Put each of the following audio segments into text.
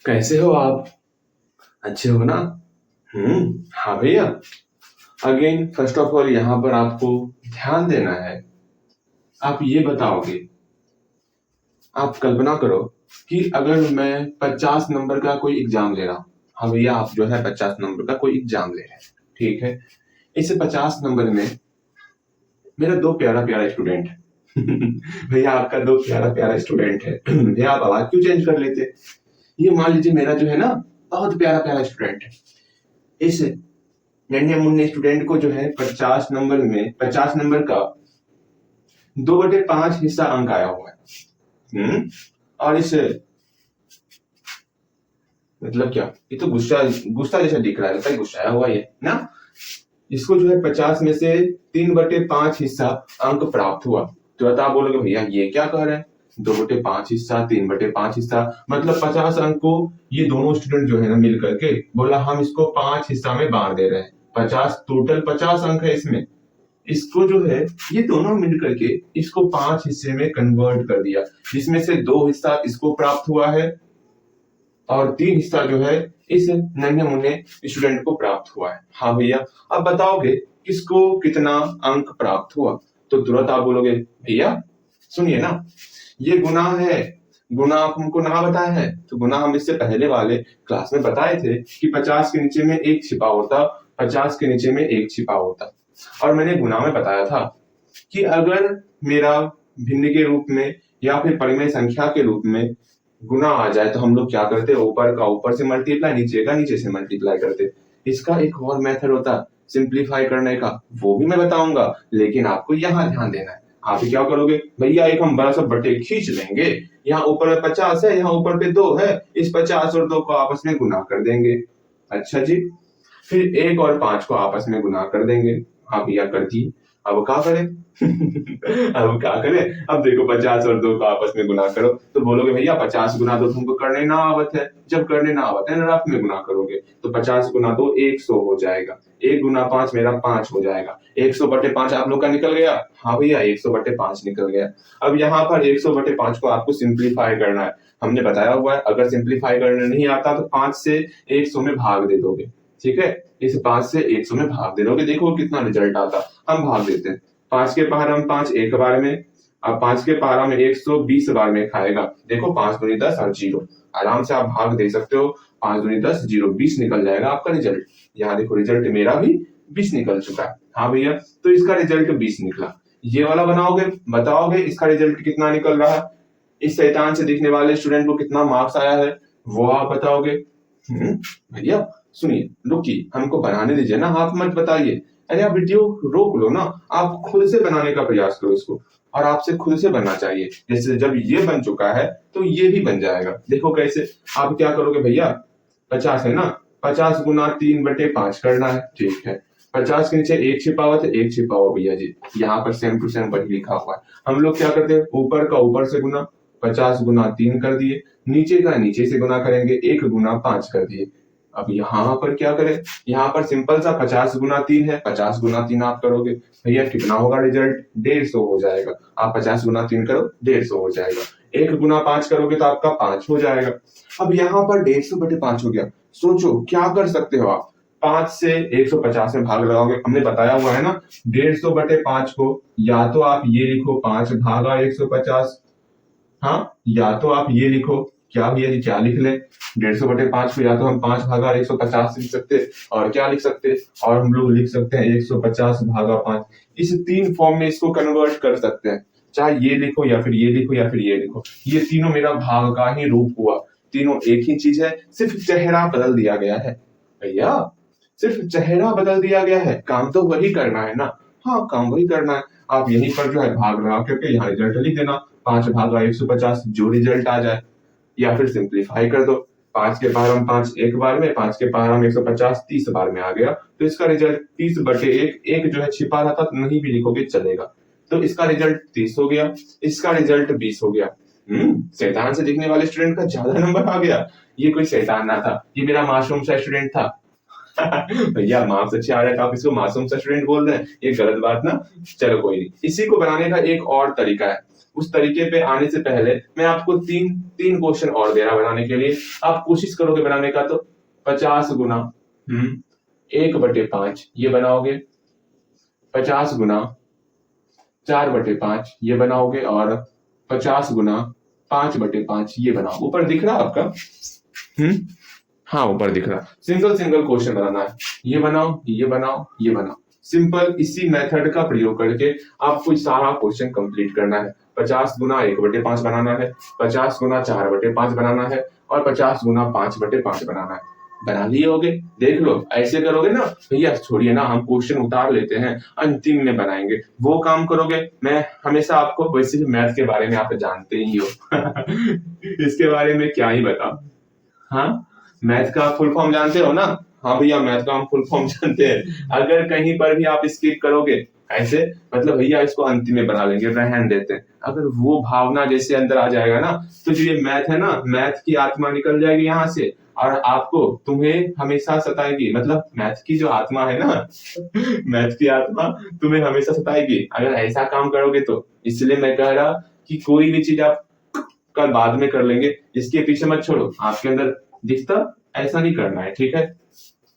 कैसे हो आप? अच्छे हो ना? हाँ भैया। अगेन फर्स्ट ऑफ ऑल यहाँ पर आपको ध्यान देना है। आप ये बताओगे, आप कल्पना करो कि अगर मैं 50 नंबर का कोई एग्जाम ले रहा हूँ। हाँ भैया, आप जो है 50 नंबर का कोई एग्जाम ले रहे हैं, ठीक है। इस 50 नंबर में मेरा दो प्यारा प्यारा स्टूडेंट है। भैया आपका दो प्यारा प्यारा स्टूडेंट है। भैया आप आवाज क्यों चेंज कर लेते? ये मान लीजिए मेरा जो है ना बहुत प्यारा प्यारा स्टूडेंट है। इस नन्हे मुन्ने स्टूडेंट को जो है 50 नंबर का 2/5 हिस्सा अंक आया हुआ है। और इस मतलब क्या, ये तो गुस्सा गुस्सा जैसा दिख रहा है, लगता है गुस्साया हुआ ये ना। इसको जो है 50 में से 3/5 हिस्सा अंक प्राप्त हुआ। तो आप बोलोगे भैया ये क्या कह रहे हैं, 2/5 हिस्सा 3/5 हिस्सा, मतलब 50 अंक को ये दोनों स्टूडेंट जो है ना मिल करके बोला हम इसको 5 हिस्सा में बांट दे रहे हैं। 50 टोटल 50 अंक है इसमें, इसको जो है ये दोनों मिल करके इसको 5 हिस्से में कन्वर्ट कर दिया, जिसमें से 2 हिस्सा इसको प्राप्त हुआ है और 3 हिस्सा जो है इस नन्हे मुन्ने स्टूडेंट को प्राप्त हुआ है। हाँ भैया, अब बताओगे किसको कितना अंक प्राप्त हुआ? तो तुरंत आप बोलोगे भैया सुनिए ना, ये गुना है। गुना आप हमको ना बताया है, तो गुना हम इससे पहले वाले क्लास में बताए थे कि 50 के नीचे में एक छिपा होता, 50 के नीचे में एक छिपा होता। और मैंने गुना में बताया था कि अगर मेरा भिन्न के रूप में या फिर परिमेय संख्या के रूप में गुना आ जाए तो हम लोग क्या करते, ऊपर का ऊपर से मल्टीप्लाई, नीचे का नीचे से मल्टीप्लाई करते। इसका एक और मेथड होता सिंप्लीफाई करने का, वो भी मैं बताऊंगा, लेकिन आपको यहाँ ध्यान देना है। आप क्या करोगे भैया, एक हम बड़ा सा बटे खींच लेंगे, यहाँ ऊपर में 50 है, यहाँ ऊपर पे 2 है, इस 50 और 2 को आपस में गुना कर देंगे। अच्छा जी, फिर 1 और 5 को आपस में गुना कर देंगे। हाँ भैया कर दी। अब क्या करें? अब क्या करें? अब देखो 50 और 2 को आपस में गुना करो, तो बोलोगे भैया 50 गुना 2 तुमको करने ना आवत है। जब करने ना आवत है ना, रफ में गुना करोगे तो 50 गुना 2 100 हो जाएगा। 1 गुना 5 मेरा 5 हो जाएगा। 100/5 आप लोग का निकल गया। हाँ भैया 100/5 निकल गया। अब यहाँ पर 100/5 को आपको सिंप्लीफाई करना है। हमने बताया हुआ है अगर सिंप्लीफाई करने नहीं आता तो 5 से 100 में भाग दे दोगे, ठीक है। इस 5 से 100 में भाग दे दोगे, देखो कितना रिजल्ट आता। हम भाग देते हैं। 5 के पहाड़ा में 5 एक बार में, अब 5 के पहाड़ा में 120 बार में खाएगा। देखो 5 दूनी 10 और 0, आराम से आप भाग दे सकते हो। 5 दूनी 10, 0, 20 निकल जाएगा आपका रिजल्ट। यहाँ देखो रिजल्ट मेरा भी 20 निकल चुका है। हाँ भैया, तो इसका रिजल्ट 20 निकला। ये वाला बनाओगे, बताओगे इसका रिजल्ट कितना निकल रहा है, इस शैतान से दिखने वाले स्टूडेंट को कितना मार्क्स आया है, वो आप बताओगे। भैया सुनिए, रुकिए, हमको बनाने दीजिए ना, आप मत बताइए। अरे आप वीडियो रोक लो ना, आप खुद से बनाने का प्रयास करो इसको, और आपसे खुद से बनना चाहिए। जैसे जब ये बन चुका है तो ये भी बन जाएगा। देखो कैसे, आप क्या करोगे भैया, 50 है ना, 50 गुना 3/5 करना है, ठीक है। 50 के नीचे एक छिपा हुआ तो एक छिपा हुआ भैया जी, यहाँ पर सेम टू सेम वही लिखा हुआ है। हम लोग क्या करते हैं, ऊपर का ऊपर से गुना, 50 गुना 3 कर दिए, नीचे का नीचे से गुना करेंगे, 1 गुना 5 कर दिए। अब यहाँ पर क्या करें, यहाँ पर सिंपल सा 50 गुना 3 है, 50 गुना 3 आप करोगे भैया कितना होगा रिजल्ट, 150 हो जाएगा। आप 50 गुना 3 करो, 150 हो जाएगा। 1 गुना 5 करोगे तो आपका 5 हो जाएगा। अब यहाँ पर 150/5 हो गया। सोचो क्या कर सकते हो आप, 5 से 150 में भाग लगाओगे, हमने बताया हुआ है ना 150/5 को या तो आप ये लिखो 5 भागा 150, हाँ, या तो आप ये लिखो, क्या भैया जी क्या लिख ले, 150/5 को या तो हम 5 भागा 150 लिख सकते, और क्या लिख सकते, और हम लोग लिख सकते हैं 150/5। इस 3 फॉर्म में इसको कन्वर्ट कर सकते हैं, चाहे ये लिखो या फिर ये लिखो या फिर ये लिखो। ये तीनों मेरा भाग का ही रूप हुआ, तीनों एक ही चीज है, सिर्फ चेहरा बदल दिया गया है। भैया सिर्फ चेहरा बदल दिया गया है, काम तो वही करना है ना। हाँ काम वही करना है। आप यहीं पर जो है भाग लगा करके यहाँ रिजल्ट लिख देना, 5 भागा 150 जो रिजल्ट आ जाए, या फिर सिंप्लीफाई कर दो। 5 के पहाड़ में 5 एक बार में, 5 के पहाड़ में 150 30 बार में आ गया, तो इसका रिजल्ट 30/1, एक जो है छिपा रहा था नहीं भी लिखोगे चलेगा, तो इसका रिजल्ट 30 हो गया, इसका रिजल्ट 20 हो गया। शैतान से दिखने वाले स्टूडेंट का ज्यादा नंबर आ गया। ये कोई शैतान ना था, ये मेरा मासूम सा स्टूडेंट था। भैया मार्क्स अच्छे आ रहे हैं, आप इसको मासूम सा स्टूडेंट बोल रहे हैं, ये गलत बात ना। चलो कोई नहीं, इसी को बनाने का एक और तरीका है, उस तरीके पे आने से पहले मैं आपको तीन क्वेश्चन और दे रहा बनाने के लिए। आप कोशिश करोगे बनाने का तो 50 गुना 1/5 ये बनाओगे, 50 गुना 4/5 ये बनाओगे, और 50 गुना 5/5 ये बनाओ। ऊपर दिख रहा आपका? हाँ, ऊपर दिख रहा। सिंगल क्वेश्चन बनाना है। ये बनाओ, ये बनाओ, ये बनाओ। सिंपल इसी मेथड का प्रयोग करके आपको सारा क्वेश्चन कंप्लीट करना है। 50 गुना 1/5 बनाना है, 50 गुना 4/5 बनाना है, और 50 गुना 5/5 बनाना है। बना लिए होगे? देख लो, ऐसे करोगे ना भैया, छोड़िए ना, हम क्वेश्चन उतार लेते हैं, अंतिम में बनाएंगे। वो काम करोगे। मैं हमेशा आपको, वैसे भी मैथ के बारे में आप जानते ही हो इसके बारे में क्या ही बताऊं। हाँ, मैथ का फुल फॉर्म जानते हो ना? हाँ भैया, मैथ का हम फुल फॉर्म जानते हैं। अगर कहीं पर भी आप स्किप करोगे ऐसे, मतलब भैया इसको अंतिम में बना लेंगे, रहन देते हैं। अगर वो भावना जैसे अंदर आ जाएगा ना, तो जो ये मैथ है ना, मैथ की आत्मा निकल जाएगी यहाँ से, और आपको तुम्हें हमेशा सताएगी। मतलब मैथ की जो आत्मा है ना मैथ की आत्मा तुम्हें हमेशा सताएगी अगर ऐसा काम करोगे तो। इसलिए मैं कह रहा कि कोई भी चीज आप कल बाद में कर लेंगे, इसके पीछे मत छोड़ो। आपके अंदर दिखता ऐसा नहीं करना है, ठीक है?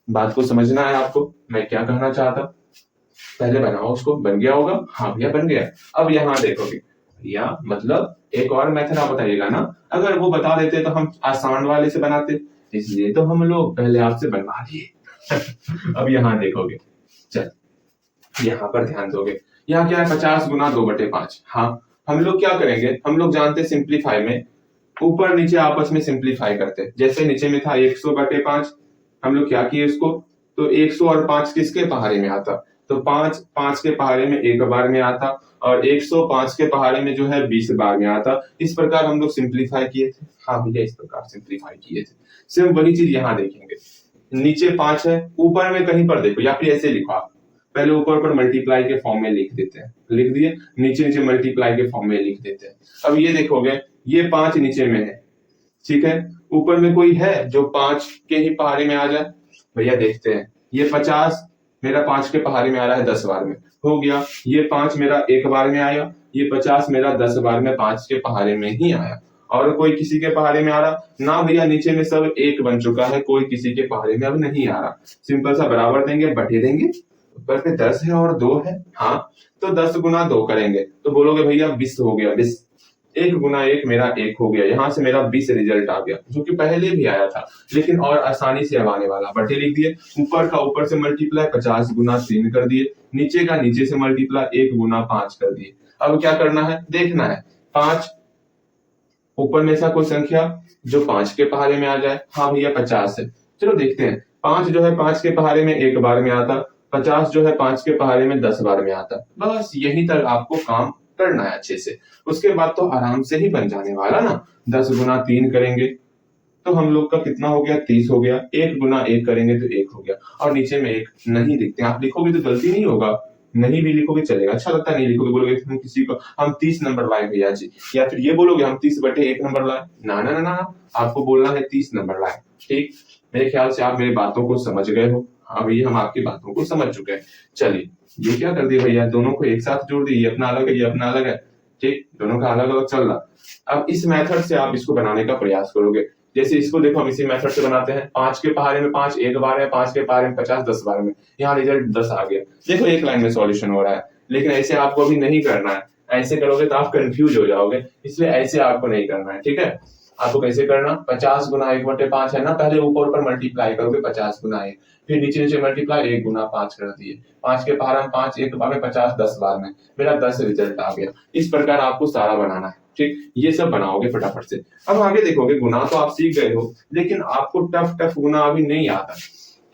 बात को समझना है आपको, मैं क्या कहना चाहता। पहले बनाओ उसको। बन गया होगा? हाँ भैया बन गया। अब यहाँ देखोगे भैया, मतलब एक और मेथड आप बताइएगा ना। अगर वो बता देते तो हम आसान वाले से बनाते, इसलिए तो हम लोग पहले आपसे बनवा दिए अब यहाँ देखोगे, चल यहाँ पर ध्यान दोगे। यहाँ क्या है? 50 गुना 2/5। हाँ, हम लोग क्या करेंगे? हम लोग जानते सिंप्लीफाई में ऊपर नीचे आपस में सिंप्लीफाई करते। जैसे नीचे में था 100/5, हम लोग क्या किए इसको, तो 100 और 5 किसके पहाड़े में आता? तो 5 के पहाड़े में 1 बार में आता, और 105 के पहाड़े में जो है 20 बार में आता। इस प्रकार हम लोग सिंप्लीफाई किए थे। हाँ भैया, इस प्रकार सिंप्लीफाई किए थे। सिर्फ वही चीज यहाँ देखेंगे। नीचे 5 है, ऊपर में कहीं पर देखो, या फिर ऐसे लिखो आप। पहले ऊपर पर मल्टीप्लाई के फॉर्म में लिख देते हैं, लिख दिए। नीचे नीचे मल्टीप्लाई के फॉर्म में लिख देते हैं। अब ये देखोगे, ये 5 नीचे में है, ठीक है? ऊपर में कोई है जो 5 के ही पहाड़े में आ जाए? भैया देखते हैं। ये 50 मेरा 5 के पहाड़े में आ रहा है 10 बार में, हो गया। ये 5 मेरा 1 बार में आया, ये 50 मेरा 10 बार में 5 के पहाड़े में ही आया। और कोई किसी के पहाड़े में आ रहा ना? भैया नीचे में सब 1 बन चुका है, कोई किसी के पहाड़े में अब नहीं आ रहा। सिंपल सा बराबर देंगे, बटे देंगे। ऊपर पे 10 है और 2 है, हाँ, तो 10 गुना 2 करेंगे तो बोलोगे भैया 20 हो गया। 20 1 गुना 1 मेरा 1 हो गया। यहाँ से मेरा 20 रिजल्ट आ गया, जो कि पहले भी आया था, लेकिन और आसानी से अब आने वाला। बटे लिख दिए, ऊपर का ऊपर से मल्टीप्लाई 50 गुना 3 कर दिए, नीचे का नीचे से मल्टीप्लाई 1 गुना 5 कर दिए। अब क्या करना है? देखना है 5 ऊपर में ऐसा कोई संख्या जो 5 के पहाड़े में आ जाए। हाँ भैया 50 है। चलो देखते हैं। 5 जो है 5 के पहाड़े में 1 बार में आता, 50 जो है 5 के पहाड़े में 10 बार में आता। बस यही तक आपको काम करना है अच्छे से। उसके बाद तो आराम से ही बन जाने वाला ना। 10 गुना 3 करेंगे तो हम लोग का कितना हो गया? 30 हो गया। 1 गुना 1 करेंगे तो 1 हो गया। और नीचे में 1 नहीं लिखते, आप लिखोगे तो गलती नहीं होगा, नहीं भी लिखोगे चलेगा। अच्छा लगता नहीं लिखोगे, बोलोगे हम किसी को हम 30 नंबर लाए भैया जी, या फिर ये बोलोगे हम 30/1 नंबर लाए। ना ना ना ना, आपको बोलना है 30 नंबर लाए। ठीक, मेरे ख्याल से आप मेरी बातों को समझ गए हो। हाँ भैया, हम आपकी बातों को समझ चुके हैं। चलिए, ये क्या कर दिया भैया, दोनों को एक साथ जोड़ दिए। ये अपना अलग है, ये अपना अलग है, ठीक, दोनों का अलग अलग चल रहा। अब इस मेथड से आप इसको बनाने का प्रयास करोगे। जैसे इसको देखो, हम इसी मेथड से बनाते हैं। 5 के पहाड़े में 5 1 बार है, 5 के पहाड़े में 50 10 बार में। यहाँ रिजल्ट 10 आ गया। देखो एक लाइन में सॉल्यूशन हो रहा है, लेकिन ऐसे आपको अभी नहीं करना है। ऐसे करोगे तो आप कंफ्यूज हो जाओगे, इसलिए ऐसे आपको नहीं करना है, ठीक है? आपको कैसे करना? 50 गुना 1/5 है ना, पहले ऊपर ऊपर मल्टीप्लाई करोगे 50 गुना 1, फिर नीचे नीचे मल्टीप्लाई 1 गुना 5 कर दिए। 5 के पहाड़े में 5 1 बार में 50 10 बार में, मेरा 10 रिजल्ट आ गया। इस प्रकार आपको सारा बनाना है, ठीक? ये सब बनाओगे फटाफट से। अब आगे देखोगे, गुना तो आप सीख गए हो, लेकिन आपको टफ गुना अभी नहीं आता।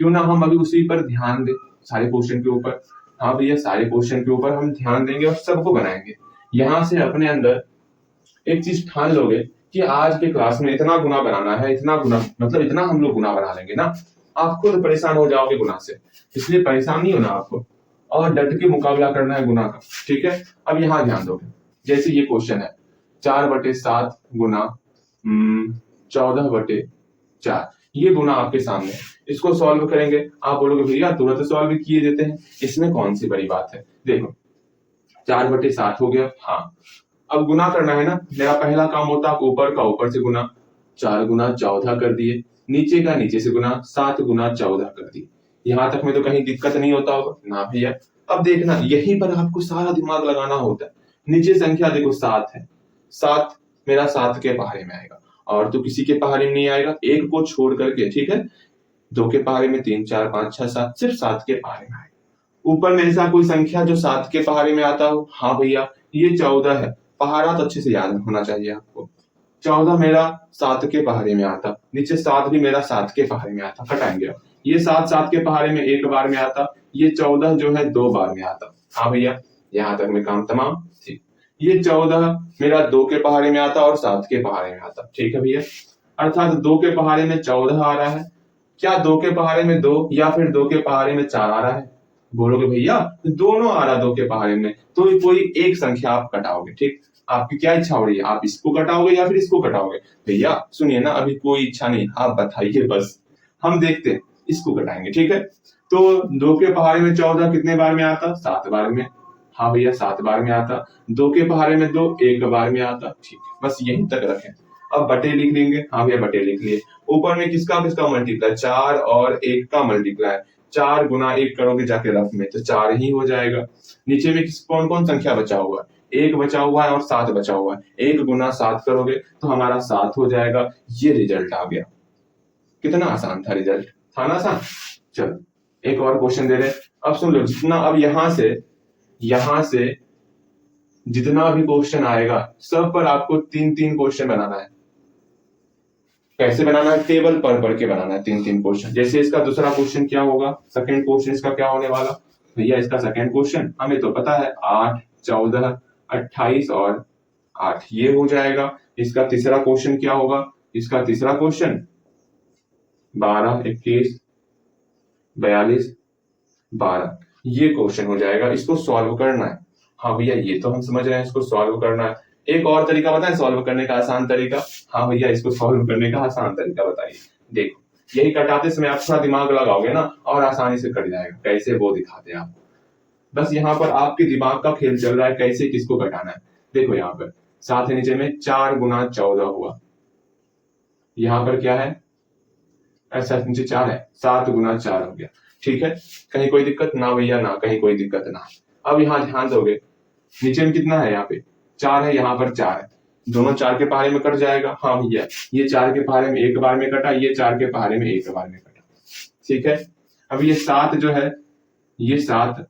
क्यों ना हम अभी उसी पर ध्यान दें, सारे क्वेश्चन के ऊपर। हाँ भैया, सारे क्वेश्चन के ऊपर हम ध्यान देंगे और सबको बनाएंगे। यहाँ से अपने अंदर एक चीज ठान लोगे कि आज के क्लास में इतना गुना बनाना है, इतना गुना, मतलब इतना हम लोग गुना बना लेंगे ना, आप खुद परेशान हो जाओगे गुना से। इसलिए परेशान नहीं होना आपको, और डट के मुकाबला करना है गुना का, ठीक है? अब यहाँ ध्यान दोगे, जैसे ये क्वेश्चन है 4/7 गुना 14/4, ये गुना आपके सामने है। इसको सॉल्व करेंगे। आप बोलोगे भैया तुरंत सॉल्व किए देते हैं, इसमें कौन सी बड़ी बात है? देखो 4/7 हो गया, हाँ, अब गुना करना है ना, मेरा पहला काम होता है ऊपर का ऊपर से गुना, 4 गुना 14 कर दिए, नीचे का नीचे से गुना, 7 गुना 14 कर दिए। यहां तक में तो कहीं दिक्कत नहीं होता होगा ना भैया। अब देखना यहीं पर आपको सारा दिमाग लगाना होता है। नीचे संख्या देखो 7 है, 7 मेरा 7 के पहाड़े में आएगा, और तो किसी के पहाड़े में नहीं आएगा, एक को छोड़ करके, ठीक है। 2 के पहाड़े में 3 4 5 6 7, सिर्फ 7 के पहाड़े में आएगा। ऊपर में ऐसा कोई संख्या जो 7 के पहाड़े में आता हो? हाँ भैया, ये 14 है। पहाड़ा तो अच्छे से याद होना चाहिए आपको। 14 मेरा 7 के पहाड़े में आता, नीचे 7 भी मेरा 7 के पहाड़े में आता, हटाएंगे अब। ये 7 7 के पहाड़े में एक बार में आता, ये 14 जो है 2 बार में आता। हाँ भैया, यहां तक में काम तमाम। ठीक, ये 14 मेरा 2 के पहाड़े में आता और 7 के पहाड़े में आता। ठीक है भैया, अर्थात 2 के पहाड़े में 14 आ रहा है। क्या 2 के पहाड़े में 2 या फिर 2 के पहाड़े में 4 आ रहा है? बोलोगे भैया दोनों आ रहा 2 के पहाड़े में, तो कोई एक संख्या आप कटाओगे। ठीक, आपकी क्या इच्छा हो रही है, आप इसको कटाओगे या फिर इसको कटाओगे? भैया सुनिए ना, अभी कोई इच्छा नहीं, आप बताइए बस, हम देखते हैं। इसको कटाएंगे, ठीक है। तो 2 के पहाड़े में 14 कितने बार में आता? 7 बार में। हाँ भैया, 7 बार में आता। 2 के पहाड़े में 2 एक बार में आता। ठीक है, बस यहीं तक रखें। अब बटे लिख लेंगे। हाँ भैया, बटे लिख लिए। ऊपर में किसका किसका मल्टीप्लाई? 4 और 1 का मल्टीप्लाई। 4 गुना 1 करोगे जाके रफ में, तो 4 ही हो जाएगा। नीचे में कौन कौन संख्या बचा हुआ है? 1 बचा हुआ है और 7 बचा हुआ है। 1 गुना 7 करोगे तो हमारा 7 हो जाएगा। ये रिजल्ट आ गया। कितना आसान था रिजल्ट, था ना आसान। चलो एक और क्वेश्चन दे रहे हैं। अब सुन लो, जितना अब यहां से जितना भी क्वेश्चन आएगा सब पर आपको 3 3 क्वेश्चन बनाना है। कैसे बनाना है? टेबल पर के बनाना है 3 3 क्वेश्चन। जैसे इसका दूसरा क्वेश्चन क्या होगा, सेकंड क्वेश्चन इसका क्या होने वाला? भैया इसका सेकंड क्वेश्चन हमें तो पता है, 8 14 28 और 8 ये हो जाएगा। इसका तीसरा क्वेश्चन क्या होगा? इसका तीसरा क्वेश्चन 12 21 42 12 ये क्वेश्चन हो जाएगा। इसको सॉल्व करना है। हाँ भैया, ये तो हम समझ रहे हैं, इसको सॉल्व करना है। एक और तरीका बताएं सॉल्व करने का, आसान तरीका। हाँ भैया, इसको सॉल्व करने का आसान तरीका बताइए। देखो, यही कटाते समय आप थोड़ा दिमाग लगाओगे ना, और आसानी से कट जाएगा। कैसे, वो दिखाते हैं आपको। बस यहाँ पर आपके दिमाग का खेल चल रहा है, कैसे किसको कटाना है। देखो यहाँ पर 7 है, नीचे में 4 गुना 14 हुआ। यहाँ पर क्या है? ऐसा नीचे 4 है, 7 गुना 4 हो गया। ठीक है, कहीं कोई दिक्कत ना भैया? ना, कहीं कोई दिक्कत ना। अब यहाँ ध्यान दोगे, नीचे में कितना है? यहाँ पे 4 है, यहाँ पर 4 है। दोनों 4 के पहाड़े में कट जाएगा। हाँ भैया, ये 4 के पहाड़े में एक बार में कटा, ये 4 के पहाड़े में एक बार में कटा। ठीक है, अब ये 7 जो है, ये 7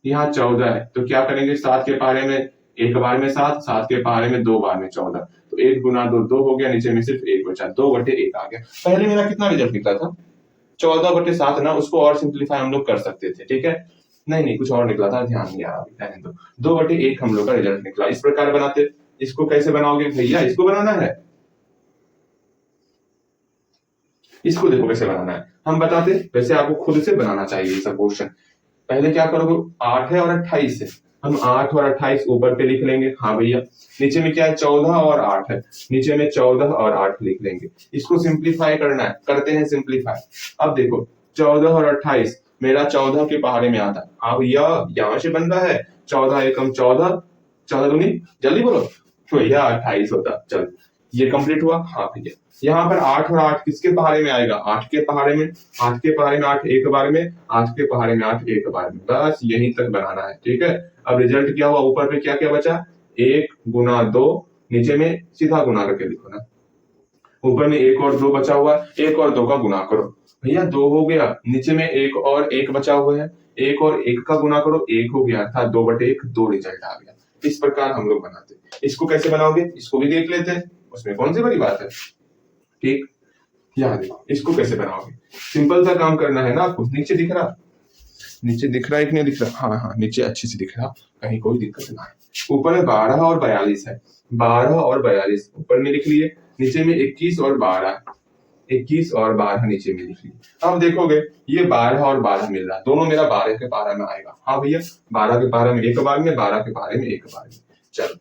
यहाँ 14 है, तो क्या करेंगे? 7 के पहाड़े में एक बार में 7, 7 के पहाड़े में 2 बार में 14, तो 1 गुना 2 2 हो गया। नीचे में सिर्फ 1 बचा, 2/1 आ गया। पहले मेरा कितना रिजल्ट निकला था? 14/7 ना, उसको और सिंप्लीफाई हम लोग कर सकते थे। ठीक है, नहीं कुछ और निकला था, ध्यान नहीं आ रहा, रहने दो। 2/1 हम लोग का रिजल्ट निकला। इस प्रकार बनाते। इसको कैसे बनाओगे भैया? इसको बनाना है, इसको देखो कैसे बनाना है, हम बताते। वैसे आपको खुद से बनाना चाहिए सब क्वेश्चन। पहले क्या करोगे? 8 है और 28 है, हम 8 और 28 ऊपर पे लिख लेंगे। हाँ भैया, नीचे में क्या है? 14 और 8 है, नीचे में 14 और 8 लिख लेंगे। इसको सिंप्लीफाई करना है, करते हैं सिंप्लीफाई। अब देखो 14 और 28 मेरा 14 के पहाड़े में आता है। हाँ भैया, यहां से बन रहा है 14 एकम 14, 14 दूनी, जल्दी बोलो भैया, 28 होता। चल, ये कंप्लीट हुआ। हाँ भैया, यहाँ पर 8 और 8 किसके पहाड़े में आएगा? 8 के पहाड़े में। 8 के पहाड़े में 8 एक बार में, 8 के पहाड़े में 8 एक बार में। बस यहीं तक बनाना है। ठीक है, अब रिजल्ट क्या हुआ? ऊपर पे क्या क्या बचा? 1 गुना 2, नीचे में सीधा गुना करके लिखो ना। ऊपर में 1 और 2 बचा हुआ, 1 और 2 का गुना करो। भैया 2 हो गया, नीचे में 1 और 1 बचा हुआ है, 1 और 1 का गुना करो, 1 हो गया, अर्थात 2/1 2 रिजल्ट आ गया। इस प्रकार हम लोग बनाते। इसको कैसे बनाओगे? इसको भी देख लेते हैं, उसमें कौन सी बड़ी बात है। ठीक, यहाँ देखो, इसको कैसे बनाओगे? सिंपल सा काम करना है ना आपको। नीचे दिख रहा, नीचे दिख रहा है कि नहीं दिख रहा? हाँ हाँ, नीचे अच्छे से दिख रहा, कहीं कोई दिक्कत ना है। ऊपर में 12 और 42 है, 12 और 42 ऊपर में लिख लिए। नीचे में 21 और 12, 21 और 12 नीचे में लिख लिए। अब देखोगे ये 12 और 12 मिल रहा है, दोनों मेरा 12 के पहाड़े में आएगा। हाँ भैया, 12 के पहाड़े में एक बार में, 12 के पहाड़े में एक बार में। चलो,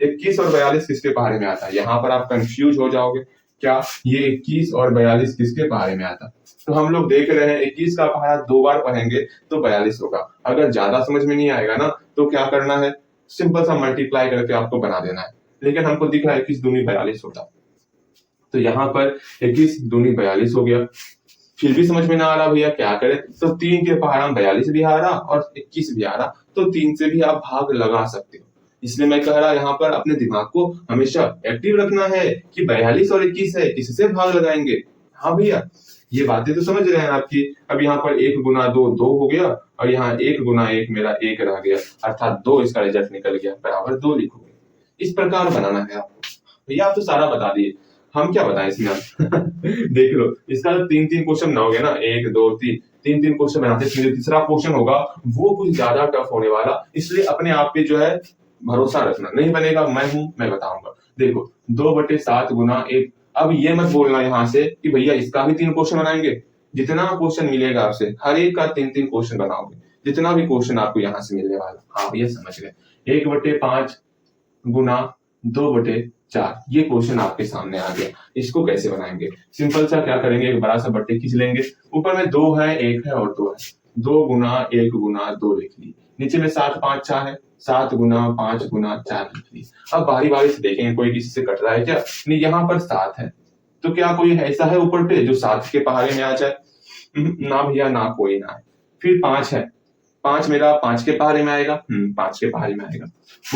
21 और 42 किसके पहाड़े में आता है? यहाँ पर आप कंफ्यूज हो जाओगे, क्या ये 21 और 42 किसके पहाड़े में आता? तो हम लोग देख रहे हैं 21 का पहाड़ा 2 बार पढ़ेंगे तो 42 होगा। अगर ज्यादा समझ में नहीं आएगा ना, तो क्या करना है? सिंपल सा मल्टीप्लाई करके आपको बना देना है, लेकिन हमको दिख रहा है 21 दूनी 42 होता, तो यहाँ पर 21 दूनी 42 हो गया। फिर भी समझ में ना आ रहा भैया क्या करें, तो 3 के पहाड़ा में 42 भी आ रहा और 21 भी आ रहा, तो 3 से भी आप भाग लगा सकते हो। इसलिए मैं कह रहा यहाँ पर अपने दिमाग को हमेशा एक्टिव रखना है कि 42 और 21 है, किससे भाग लगाएंगे। हाँ भैया, ये बातें तो समझ रहे हैं आपकी। अब यहाँ पर 1 गुना 2 2 हो गया, और यहाँ 1 गुना 1 मेरा 1 रह गया, अर्थात 2 इसका रिजल्ट निकल गया, बराबर 2 लिखोगे। इस प्रकार बनाना है आपको। भैया आप तो सारा बता दिए, हम क्या बताएं इसमें देख लो, इसका 3 क्वेश्चन ना हो गया ना, 1 2 3 3 क्वेश्चन बनाते हैं। जो तीसरा क्वेश्चन होगा वो कुछ ज्यादा टफ होने वाला, इसलिए अपने आप पे जो है भरोसा रखना। नहीं बनेगा मैं बताऊंगा। देखो 2/7 गुना 1, अब ये मत बोलना यहाँ से कि भैया इसका भी 3 क्वेश्चन बनाएंगे। जितना क्वेश्चन मिलेगा आपसे हर एक का 3 क्वेश्चन बनाओगे, जितना भी क्वेश्चन आपको यहाँ से मिलने वाला। हाँ भैया समझ गए। 1/5 गुना 2/4, ये क्वेश्चन आपके सामने आ गया। इसको कैसे बनाएंगे? सिंपल सा क्या करेंगे, एक बड़ा सा बट्टे खींच लेंगे, ऊपर में 2 है, 1 है और 2 है, 2 गुना 1 गुना 2 लिख ली। नीचे में 7 5 6 है, 7 गुना 5 गुना 4 लिख ली। अब बारी बारी से देखेंगे कोई किसी से कट रहा है क्या? नहीं, यहाँ पर 7 है, तो क्या कोई ऐसा है ऊपर पे जो 7 के पहाड़े में आ जाए? ना भैया, ना कोई ना है। फिर 5 है, 5 मेरा 5 के पहाड़े में आएगा, 5 के पहाड़े में आएगा।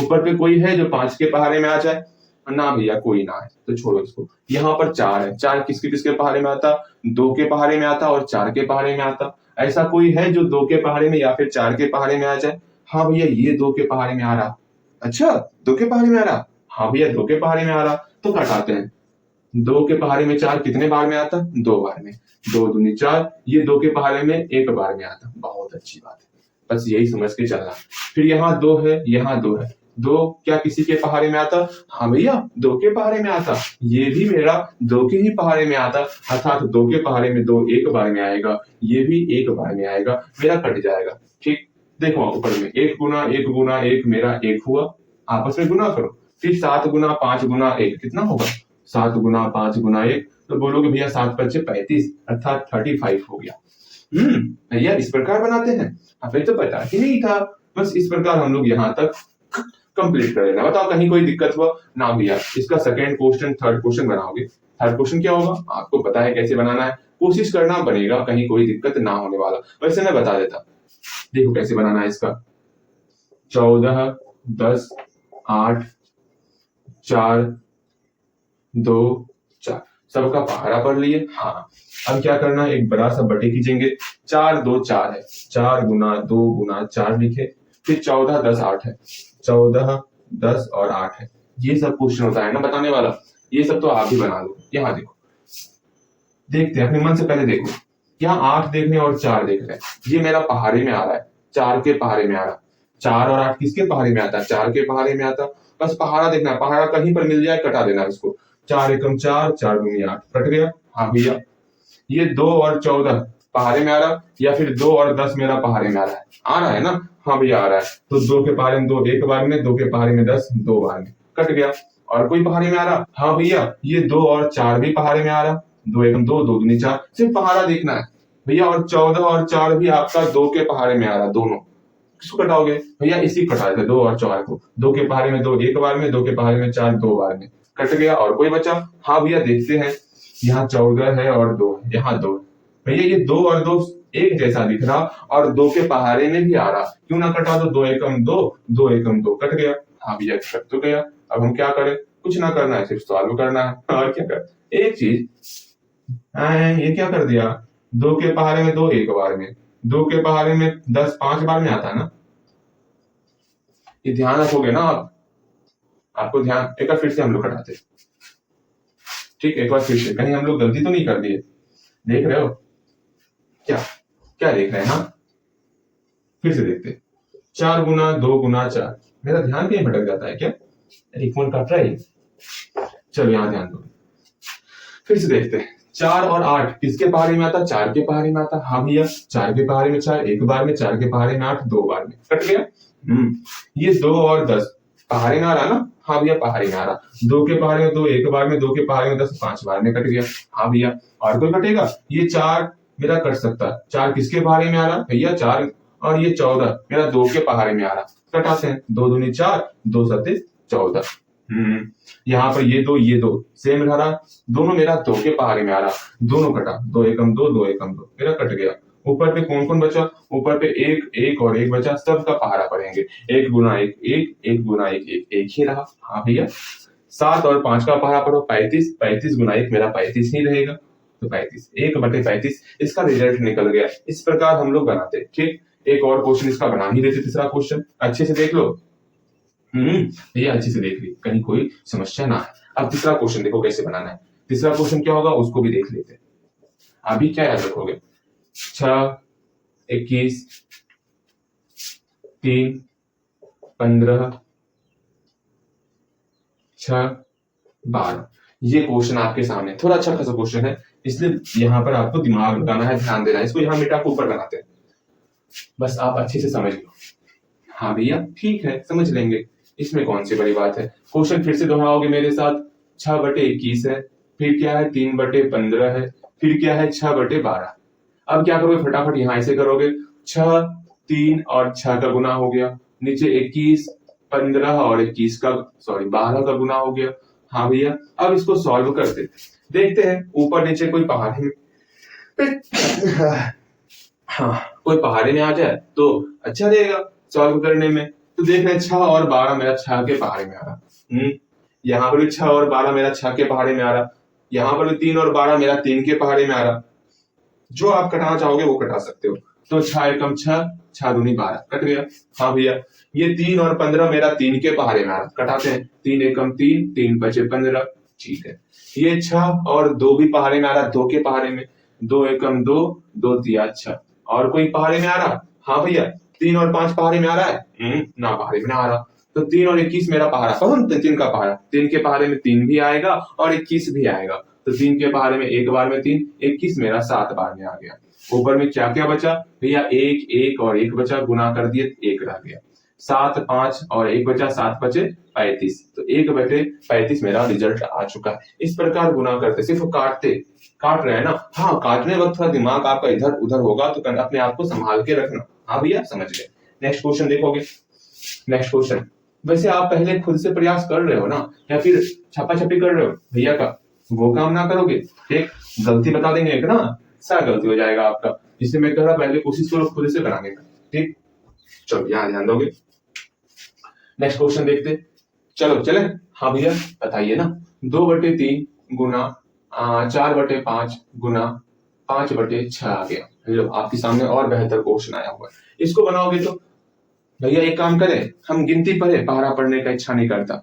ऊपर पे कोई है जो 5 के पहाड़े में आ जाए? ना भैया, कोई ना है, तो छोड़ो इसको। यहाँ पर 4 है, 4 किसके किसके पहाड़े में आता? 2 के पहाड़े में आता और 4 के पहाड़े में आता। ऐसा कोई है जो 2 के पहाड़े में या फिर 4 के पहाड़े में आ जाए? हाँ भैया, ये 2 के पहाड़े में आ रहा। अच्छा, 2 के पहाड़े में आ रहा? हाँ भैया, 2 के पहाड़े में आ रहा, तो घटाते हैं। 2 के पहाड़े में 4 कितने बार में आता? 2 बार में। 2 दूनी 4, ये 2 के पहाड़े में 1 बार में आता। बहुत अच्छी बात है, बस यही समझ के चलना। फिर यहाँ 2 है, यहाँ 2 है, 2 क्या किसी के पहाड़े में आता? हाँ भैया, 2 के पहाड़े में आता। ये भी मेरा 2 के ही पहाड़े में आता, अर्थात 2 के पहाड़े में 2 1 बार में आएगा, ये भी 1 बार में आएगा, मेरा कट जाएगा। ठीक, देखो ऊपर में 1 गुना 1 गुना 1 मेरा 1 हुआ, आपस में गुना करो। फिर 7 गुना 5 गुना 1 कितना होगा? 7 गुना 5 गुना 1, तो बोलोगे भैया 7 5 35, अर्थात 35 हो गया। भैया इस प्रकार बनाते हैं, हमें तो पता ही नहीं था। बस इस प्रकार हम लोग यहाँ तक कंप्लीट कर लेना। बताओ कहीं कोई दिक्कत हुआ? ना भैया, इसका सेकंड क्वेश्चन थर्ड क्वेश्चन बनाओगे। थर्ड क्वेश्चन क्या होगा आपको पता है कैसे बनाना है, कोशिश करना बनेगा, कहीं कोई दिक्कत ना होने वाला। वैसे मैं बता देता, देखो कैसे बनाना है इसका। 14 10 8 4 2 4, सबका पहाड़ा पढ़ लिए। हाँ, अब क्या करना है, एक बड़ा सा बटे खींचेंगे। 4 2 4 है, 4 गुना 2 गुना 4 लिखे। फिर 14 10 8 है, 14 10 और 8 है। ये सब क्वेश्चन होता है ना बताने वाला, ये सब तो आप ही बना लो। यहाँ देखो, देखते हैं अपने मन से, पहले देखो यहाँ 8 देख रहे हैं और 4 देख रहे हैं, ये मेरा पहाड़े में आ रहा है, 4 के पहाड़े में आ रहा। 4 और 8 किसके पहाड़े में आता है? 4 के पहाड़े में आता। बस पहाड़ा देखना है, पहाड़ा कहीं पर मिल जाए कटा देना इसको। 4 एकम 4, 4 दूनी 8, कट गया। हाँ भैया, ये 2 और 14 पहाड़े में आ रहा, या फिर 2 और 10 मेरा पहाड़े में आ रहा है ना? हाँ भैया आ रहा है, तो 2 के पहाड़े में 2 1 बार में, 2 के पहाड़े में 10 2 बार में, कट गया। और कोई पहाड़े में आ रहा? हाँ भैया, ये 2 और 4 भी पहाड़े में आ रहा, 2 एकम 2, 2 दूनी 4, सिर्फ पहाड़ा देखना है भैया। और 14 और 4 भी आपका 2 के पहाड़े में आ रहा, दोनों। किसको कटाओगे भैया? इसी कटा देते, 2 और 4 को। 2 के पहाड़े में 2 1 बार में, 2 के पहाड़े में 4 2 बार में, कट गया। और कोई बचा? हाँ भैया देखते हैं, यहाँ 14 है और 2, यहाँ 2 भैया, ये 2 और 2 एक जैसा दिख रहा, और 2 के पहाड़े में भी आ रहा, क्यों ना कटा दो? 2 एकम 2, 2 एकम 2, कट गया। हाँ भैया कट तो गया। अब हम क्या करें? कुछ ना करना है, सिर्फ सॉल्व करना है। और क्या कर, एक चीज, ये क्या कर दिया, 2 के पहाड़े में 2 1 बार में, 2 के पहाड़े में 10 5 बार में आता है ना। ये ध्यान रखोगे ना आप, आपको ध्यान, एक बार फिर से हम लोग कटाते। ठीक, एक बार फिर से, कहीं हम लोग गलती तो नहीं कर दिए? देख रहे हो क्या क्या देख रहे हैं? हाँ, फिर से देखते। 4 गुना 2 गुना 4, मेरा ध्यान कहीं भटक जाता है क्या? फोन काट रहा है। चलो यहाँ ध्यान दो, फिर से देखते हैं। 4 और 8 किसके पहाड़े में आता? 4 के पहाड़े में आता। हाँ भैया, 4 के पहाड़े में 4 1 बार में, 4 के पहाड़े में 8 2 बार में, कट गया। ये 2 और 10 पहाड़े में आ रहा ना? हाँ भैया पहाड़े में आ रहा। 2 के पहाड़े में 2 1 बार में, 2 के पहाड़े में 10 5 बार में, कट गया। हाँ भैया, और कोई कटेगा? ये 4 मेरा कट सकता है। 4 किसके पहाड़े में आ रहा भैया? 4 और ये 14 मेरा 2 के पहाड़े में आ रहा, कटाते हैं, 2 दूनी 4, 2 सत्ते 14। यहाँ पर ये दो सेम रहा, दोनों मेरा 2 के पहाड़े में आ रहा, दोनों कटा, 2 एकम 2, 2 एकम 2, मेरा कट गया। ऊपर पे कौन कौन बचा? ऊपर पे एक और एक बचा, सबका पहाड़ा पड़ेंगे, 1 गुना 1 1, 1 गुना 1 1, एक ही रहा। हाँ भैया, 7 और 5 का पहाड़ा पड़ो 35, 35 गुना 1 मेरा 35 ही रहेगा, तो 35 1/35 इसका रिजल्ट निकल गया। इस प्रकार हम लोग बनाते। ठीक, एक और क्वेश्चन इसका बना ही देते, तीसरा क्वेश्चन अच्छे से देख लो। भैया अच्छे से देख ली, कहीं कोई समस्या ना है। अब तीसरा क्वेश्चन देखो कैसे बनाना है। तीसरा क्वेश्चन क्या होगा उसको भी देख लेते हैं। अभी क्या याद रखोगे? 6 21 3 15 6 12, ये क्वेश्चन आपके सामने थोड़ा अच्छा खासा क्वेश्चन है, इसलिए यहाँ पर आपको दिमाग लगाना है, ध्यान देना है। इसको यहाँ मिटा के ऊपर बनाते हैं, बस आप अच्छे से समझ लो। हाँ भैया ठीक है, समझ लेंगे, इसमें कौन सी बड़ी बात है। क्वेश्चन फिर से दोहराओगे मेरे साथ। 6/21 है, फिर क्या है 3/15 है, फिर क्या है 6/12। अब क्या करोगे? फटाफट यहाँ ऐसे करोगे, 6 3 और 6 का गुना हो गया, नीचे 21 15 और 21 का 12 का गुना हो गया। हाँ भैया, अब इसको सॉल्व करते देखते हैं, ऊपर नीचे कोई पहाड़ी में हाँ कोई पहाड़ी में आ जाए तो अच्छा रहेगा सॉल्व करने में। तो देख रहे हैं 6 और 12 मेरा 6 के पहाड़े में आ रहा, यहाँ पर भी 6 और 12 मेरा 6 के पहाड़े में आ रहा, यहाँ पर भी 3 और 12 मेरा 3 के पहाड़े में आ रहा। जो आप कटाना चाहोगे वो कटा सकते हो। तो 6 एकम 6, 6 दूनी 12, कट गया। हाँ भैया, ये 3 और 15 मेरा 3 के पहाड़े में आ रहा, कटाते हैं, 3 एकम 3, 3 बचे 15, ठीक है। ये 6 और 2 भी पहाड़े में आ रहा, 2 के पहाड़े में, 2 एकम 2, 2 तिया 6, और कोई पहाड़े में आ रहा? हाँ भैया, 3 और 5 पहाड़े में आ रहा है? ना पहाड़े में आ रहा। तो 3 और 21 मेरा पहाड़ा, कौन? 3 का पहाड़ा, 3 के पहाड़े में 3 भी आएगा और 21 भी आएगा। तो 3 के पहाड़े में एक बार में 3, 21 मेरा 7 बार में आ गया। ऊपर में क्या क्या बचा भैया? 1 1 और 1 बचा, गुना कर दिए, 1 रह गया। 7 5 और 1 बचा, 7 बचे 35, तो 1/35 मेरा रिजल्ट आ चुका है। इस प्रकार गुना करते, सिर्फ काट रहे हैं ना। हाँ, काटने वक्त थोड़ा दिमाग आपका इधर उधर होगा, तो अपने आप को संभाल के रखना। हाँ भैया, समझ गए। नेक्स्ट क्वेश्चन देखोगे। नेक्स्ट क्वेश्चन, वैसे आप पहले खुद से प्रयास कर रहे हो ना, या फिर छपा छपी कर रहे हो भैया का? वो काम ना करोगे, ठीक, गलती बता देंगे एक ना, सारा गलती हो जाएगा आपका। इसलिए मैं कह रहा पहले कोशिश करो खुद से कराने का, ठीक। चलो यहाँ ध्यान दोगे। नेक्स्ट क्वेश्चन देखते, चलो चले। हाँ भैया बताइए ना। 2/3 गुना 4/5 गुना 5/6 आ गया। लो आपके सामने और बेहतर क्वेश्चन आया हुआ है। इसको बनाओगे तो भैया एक काम करें, हम गिनती पढ़े, पहाड़ा पढ़ने का इच्छा नहीं करता।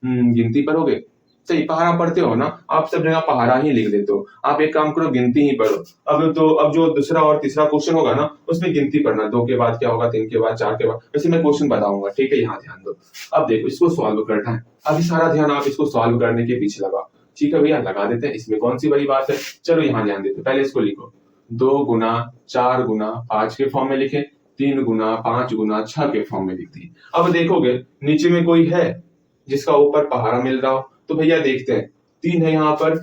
गिनती पढ़ोगे, सही, पहाड़ा पढ़ते हो ना आप, सब जगह पहाड़ा ही लिख देते हो। आप एक काम करो, गिनती ही पढ़ो। अब जो दूसरा और तीसरा क्वेश्चन होगा ना, उसमें गिनती पढ़ना, 2 के बाद क्या होगा, 3 के बाद, 4 के बाद, वैसे मैं क्वेश्चन बताऊंगा, ठीक है। यहाँ ध्यान दो। अब देखो, इसको सॉल्व करना है, अभी सारा ध्यान आप इसको सॉल्व करने के पीछे लगाओ, ठीक है भैया, लगा देते हैं, इसमें कौन सी बड़ी बात है। चलो यहाँ ध्यान देते, पहले इसको लिखो, 2 गुना 4 गुना 5 के फॉर्म में लिखे, 3 गुना 5 गुना 6 के फॉर्म में लिख दी। अब देखोगे नीचे में कोई है जिसका ऊपर पहाड़ा मिल रहा हो, तो भैया देखते हैं, 3 है यहाँ पर,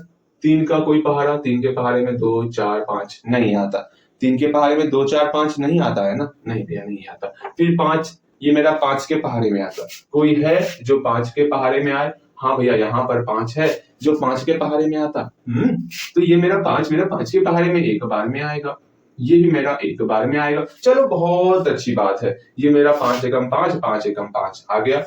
3 का कोई पहाड़ा, 3 के पहाड़े में 2 4 5 नहीं आता, 3 के पहाड़े में 2 4 5 नहीं आता है ना, नहीं भैया नहीं आता। फिर 5, ये मेरा 5 के पहाड़े में आता, कोई है जो 5 के पहाड़े में आए? हाँ भैया, यहाँ पर 5 है जो 5 के पहाड़े में आता। तो ये मेरा 5 के पहाड़े में एक बार में आएगा, ये भी मेरा एक बार में आएगा। चलो बहुत अच्छी बात है, ये मेरा 5 एकम 5 5 एकम 5 आ गया।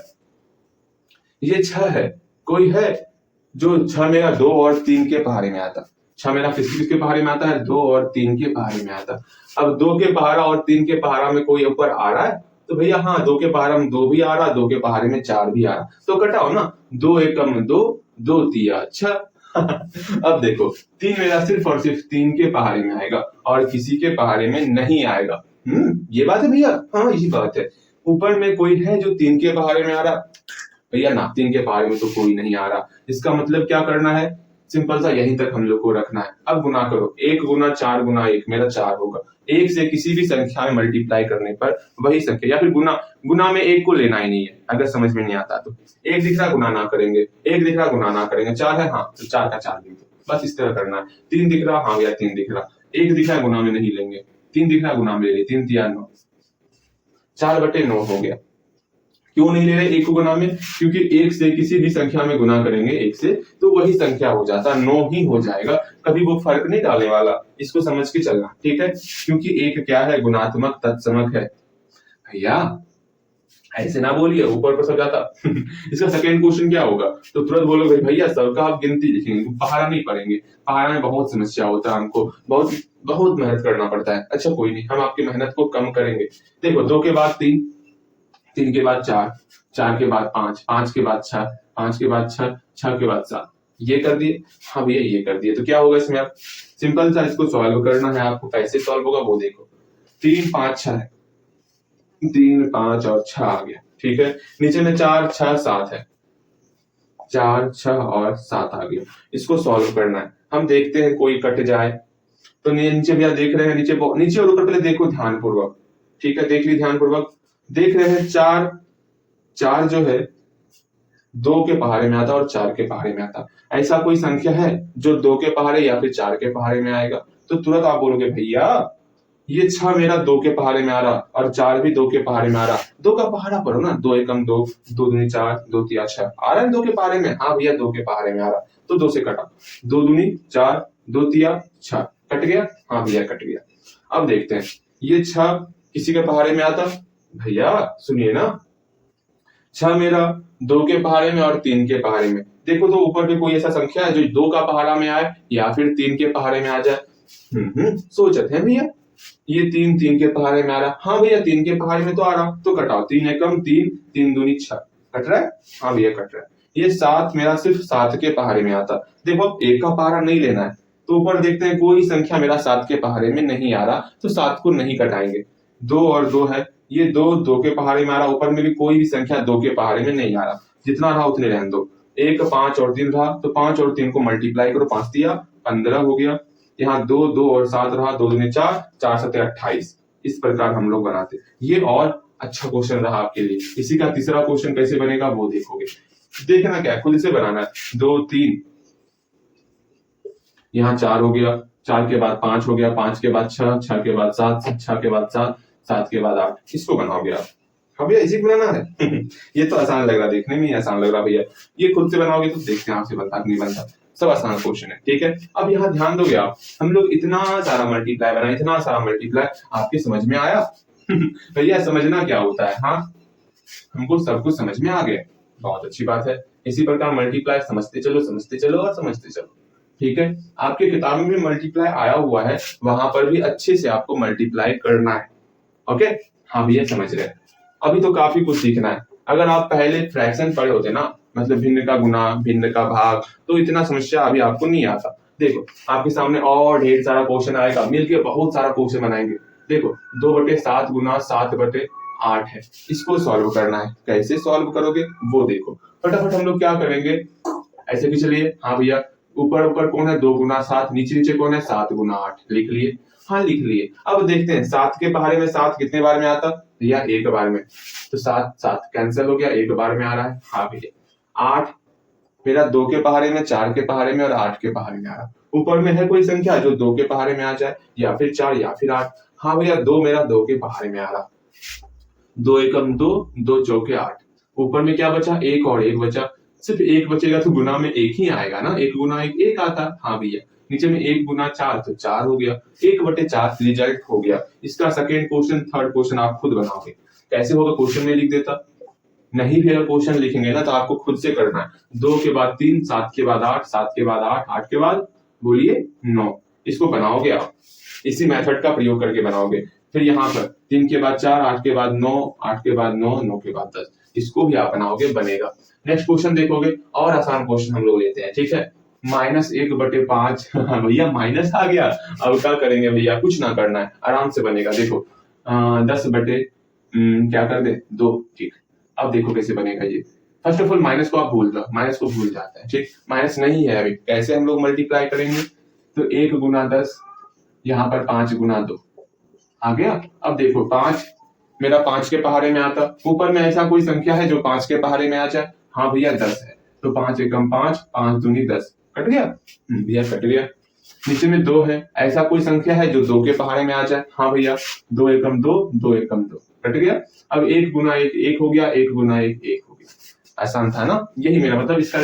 ये 6 है, कोई है जो 6 मेरा 2 और 3 के पहाड़े में आता। 6 मेरा किसके पहाड़े में आता है? 2 और 3 के पहाड़े में आता। अब 2 के पहाड़ा और 3 के पहाड़ा में कोई ऊपर आ रहा है? तो भैया हाँ, 2 के पहाड़ा में 2 भी आ रहा, 2 के पहाड़े में 4 भी आ रहा, तो कटाओ ना, 2 एकम 2, 2 तिया 6। अब देखो, 3 मेरा सिर्फ और सिर्फ 3 के पहाड़े में आएगा और किसी के पहाड़े में नहीं आएगा। ये बात है भैया, हाँ यही बात है। ऊपर में कोई है जो 3 के पहाड़े में आ रहा? भैया ना, 3 के पहाड़े में तो कोई नहीं आ रहा। इसका मतलब क्या करना है? सिंपल सा, यहीं तक हम लोग को रखना है। अब गुना करो, 1 गुना 4 गुना 1 मेरा 4 होगा। 1 से किसी भी संख्या में मल्टीप्लाई करने पर वही संख्या, या फिर गुना में 1 को लेना ही नहीं है, अगर समझ में नहीं आता तो। 1 दिख रहा, गुना ना करेंगे, 1 दिख रहा, गुना ना करेंगे, 4 है, हाँ तो 4 का 4 लिख दो, बस इस तरह करना है। 3 दिख रहा, हाँ भैया 3 दिख रहा, 1 दिख रहा, गुना में नहीं लेंगे, 3 दिख रहा, गुना में ले, 3 तिया 9, 4/9 हो गया। क्यों नहीं ले रहे एक को गुना में? क्योंकि एक से किसी भी संख्या में गुना करेंगे एक से तो वही संख्या हो जाता, 9 ही हो जाएगा, कभी वो फर्क नहीं डालने वाला, इसको समझ के चलना, ठीक है। क्योंकि एक क्या है, गुणात्मक तत्समक है। भैया ऐसे ना बोलिए ऊपर पर सब जाता इसका सेकंड क्वेश्चन क्या होगा, तो तुरंत बोलोगे भैया सबका आप गिनती लिखेंगे, पहाड़ा नहीं पढ़ेंगे, पहाड़ा में बहुत समस्या होता है, हमको बहुत बहुत मेहनत करना पड़ता है। अच्छा कोई नहीं, हम आपकी मेहनत को कम करेंगे। देखो 2 के बाद 3, 3 के बाद 4, 4 के बाद 5, 5 के बाद 6, 5 के बाद 6, 6 के बाद 7, ये कर दिए। हाँ भैया ये कर दिए, तो क्या होगा इसमें, आप सिंपल सा इसको सॉल्व करना है आपको, कैसे सॉल्व होगा वो देखो। 3 5 6 है, 3 5 और 6 आ गया, ठीक है। नीचे में 4 6 7 है, 4 6 और 7 आ गया, इसको सॉल्व करना है। हम देखते हैं कोई कट जाए, तो नीचे भैया देख रहे हैं, नीचे नीचे और ऊपर पहले देखो ध्यानपूर्वक, ठीक है, देख ली ध्यानपूर्वक। देख रहे हैं 4 4 जो है 2 के पहाड़े में आता और 4 के पहाड़े में आता। ऐसा कोई संख्या है जो 2 के पहाड़े या फिर 4 के पहाड़े में आएगा? तो तुरंत आप बोलोगे भैया ये 6 मेरा 2 के पहाड़े में आ रहा और 4 भी 2 के पहाड़े में आ रहा, 2 का पहाड़ा पढ़ो ना, 2 एकम 2, 2 दूनी 4, 2 तिया 6 आ रहा है 2 के पहाड़े में। हाँ भैया 2 के पहाड़े में आ रहा, तो 2 से कटा, 2 दूनी 4, 2 तिया 6, कट गया। हाँ भैया कट गया। अब देखते हैं ये 6 किसी के पहाड़े में आता, भैया सुनिए ना, 6 मेरा 2 के पहाड़े में और 3 के पहाड़े में। देखो तो ऊपर पे कोई ऐसा संख्या है जो 2 का पहाड़ा में आए या फिर 3 के पहाड़े में आ जाए? सोचते हैं भैया, ये 3 3 के पहाड़े में आ रहा। हाँ भैया 3 के पहाड़े में तो आ रहा, तो कटाओ, 3 एकम 3, 3 दूनी 6, कट रहा है। हाँ भैया कट रहा है। ये 7 मेरा सिर्फ 7 के पहाड़े में आता। देखो अब 1 का पहाड़ा नहीं लेना है, तो ऊपर देखते हैं कोई संख्या मेरा 7 के पहाड़े में नहीं आ रहा, तो 7 को नहीं कटाएंगे। 2 और 2 है, ये 2 2 के पहाड़े में आ रहा, ऊपर में भी कोई भी संख्या 2 के पहाड़े में नहीं आ रहा, जितना रहा उतने रहने दो। 1 5 और 3 रहा, तो 5 और 3 को मल्टीप्लाई करो, 5 दिया 15 हो गया। यहाँ 2 2 और 7 रहा, 2 दूनी 4, 4 7 28। इस प्रकार हम लोग बनाते। ये और अच्छा क्वेश्चन रहा आपके लिए। इसी का तीसरा क्वेश्चन कैसे बनेगा वो देखोगे। देखना क्या है, खुद से बनाना है। 2 3, यहाँ 4 हो गया, 4 के बाद 5 हो गया, 5 के बाद 6, 6 के बाद 7, 6 के बाद 7, 7 के बाद 8। इसको बनाओगे आप। हाँ भैया इसी को बनाना है ये तो आसान लग रहा, देखने में ही आसान लग रहा भैया, ये खुद से बनाओगे तो देखते हैं आपसे बनता कि नहीं बनता। सब आसान क्वेश्चन है, ठीक है। अब यहाँ ध्यान दोगे आप, हम लोग इतना सारा मल्टीप्लाई बनाए, इतना सारा मल्टीप्लाई, आपके समझ में आया भैया समझना क्या होता है? हाँ हमको सब कुछ समझ में आ गया, बहुत अच्छी बात है। इसी प्रकार मल्टीप्लाई समझते चलो और समझते चलो, ठीक है। आपके किताबों में मल्टीप्लाई आया हुआ है, वहां पर भी अच्छे से आपको मल्टीप्लाई करना है। ओके हाँ भैया समझ रहे। अभी तो काफी कुछ सीखना है। अगर आप पहले फ्रैक्शन पढ़े होते ना, मतलब भिन्न का गुना, भिन्न का भाग, तो इतना समस्या अभी आपको नहीं आता। देखो आपके सामने और ढेर सारा क्वेश्चन आएगा, मिलके बहुत सारा क्वेश्चन बनाएंगे। देखो 2/7 गुना 7/8 है, इसको सॉल्व करना है। कैसे सॉल्व करोगे वो देखो। फटाफट हम लोग क्या करेंगे, ऐसे भी चलिए। हाँ भैया ऊपर ऊपर कौन है 2 गुना 7, नीचे नीचे कौन है 7 गुना 8, लिख लिए। हाँ लिख लिए। अब देखते हैं 7 के पहाड़े में 7 कितने बार में आता भैया? एक बार में, तो 7 7 कैंसिल हो गया, एक बार में आ रहा है। हाँ भैया 8 मेरा 2 के पहाड़े में, 4 के पहाड़े में और 8 के पहाड़े में आ रहा। ऊपर में है कोई संख्या जो 2 के पहाड़े में आ जाए, या फिर 4 या फिर 8? हाँ भैया 2 मेरा 2 के पहाड़े में आ रहा, 2 एकम 2, 2 चौके 8। ऊपर में क्या बचा? 1 और 1 बचा। सिर्फ 1 बचेगा तो गुना में 1 ही आएगा ना, 1 गुना 1 1 आता। हाँ भैया नीचे में 1 गुना 4 तो 4 हो गया, 1/4 रिजल्ट हो गया। इसका सेकंड क्वेश्चन, थर्ड क्वेश्चन आप खुद बनाओगे। कैसे होगा? क्वेश्चन में लिख देता नहीं, फिर क्वेश्चन लिखेंगे ना तो आपको खुद से करना है। 2 के बाद 3, 7 के बाद 8, 7 के बाद 8, 8 के बाद बोलिए 9। इसको बनाओगे आप, इसी मेथड का प्रयोग करके बनाओगे। फिर यहाँ पर 3 के बाद 4, 8 के बाद 9, 8 के बाद 9, 9 के बाद 10। इसको भी आप बनाओगे, बनेगा। नेक्स्ट क्वेश्चन देखोगे, और आसान क्वेश्चन हम लोग लेते हैं, ठीक है। -1/5 भैया माइनस आ गया, अब क्या करेंगे भैया? कुछ ना करना है, आराम से बनेगा। देखो 10 बटे क्या कर दे 2, ठीक। अब देखो कैसे बनेगा ये। फर्स्ट ऑफ ऑल माइनस को आप भूल जाओ, माइनस को भूल जाते हैं, ठीक। माइनस नहीं है अभी, कैसे हम लोग मल्टीप्लाई करेंगे? तो 1 गुना 10, यहाँ पर 5 गुना 2 आ गया। अब देखो 5 मेरा 5 के पहाड़े में आता, ऊपर में ऐसा कोई संख्या है जो 5 के पहाड़े में आ जाए? हाँ भैया 10 है, तो 5 एकम 5, 5 दूनी 10, कट गया भैया, कट गया। नीचे में 2 है, ऐसा कोई संख्या है जो 2 के पहाड़े में आ जाए? हाँ भैया 2 एकम 2, 2 एकम 2, कट गया। अब 1 गुना 1 1 हो गया, 1 गुना 1 1 हो गया। आसान था ना, यही मेरा मतलब इसका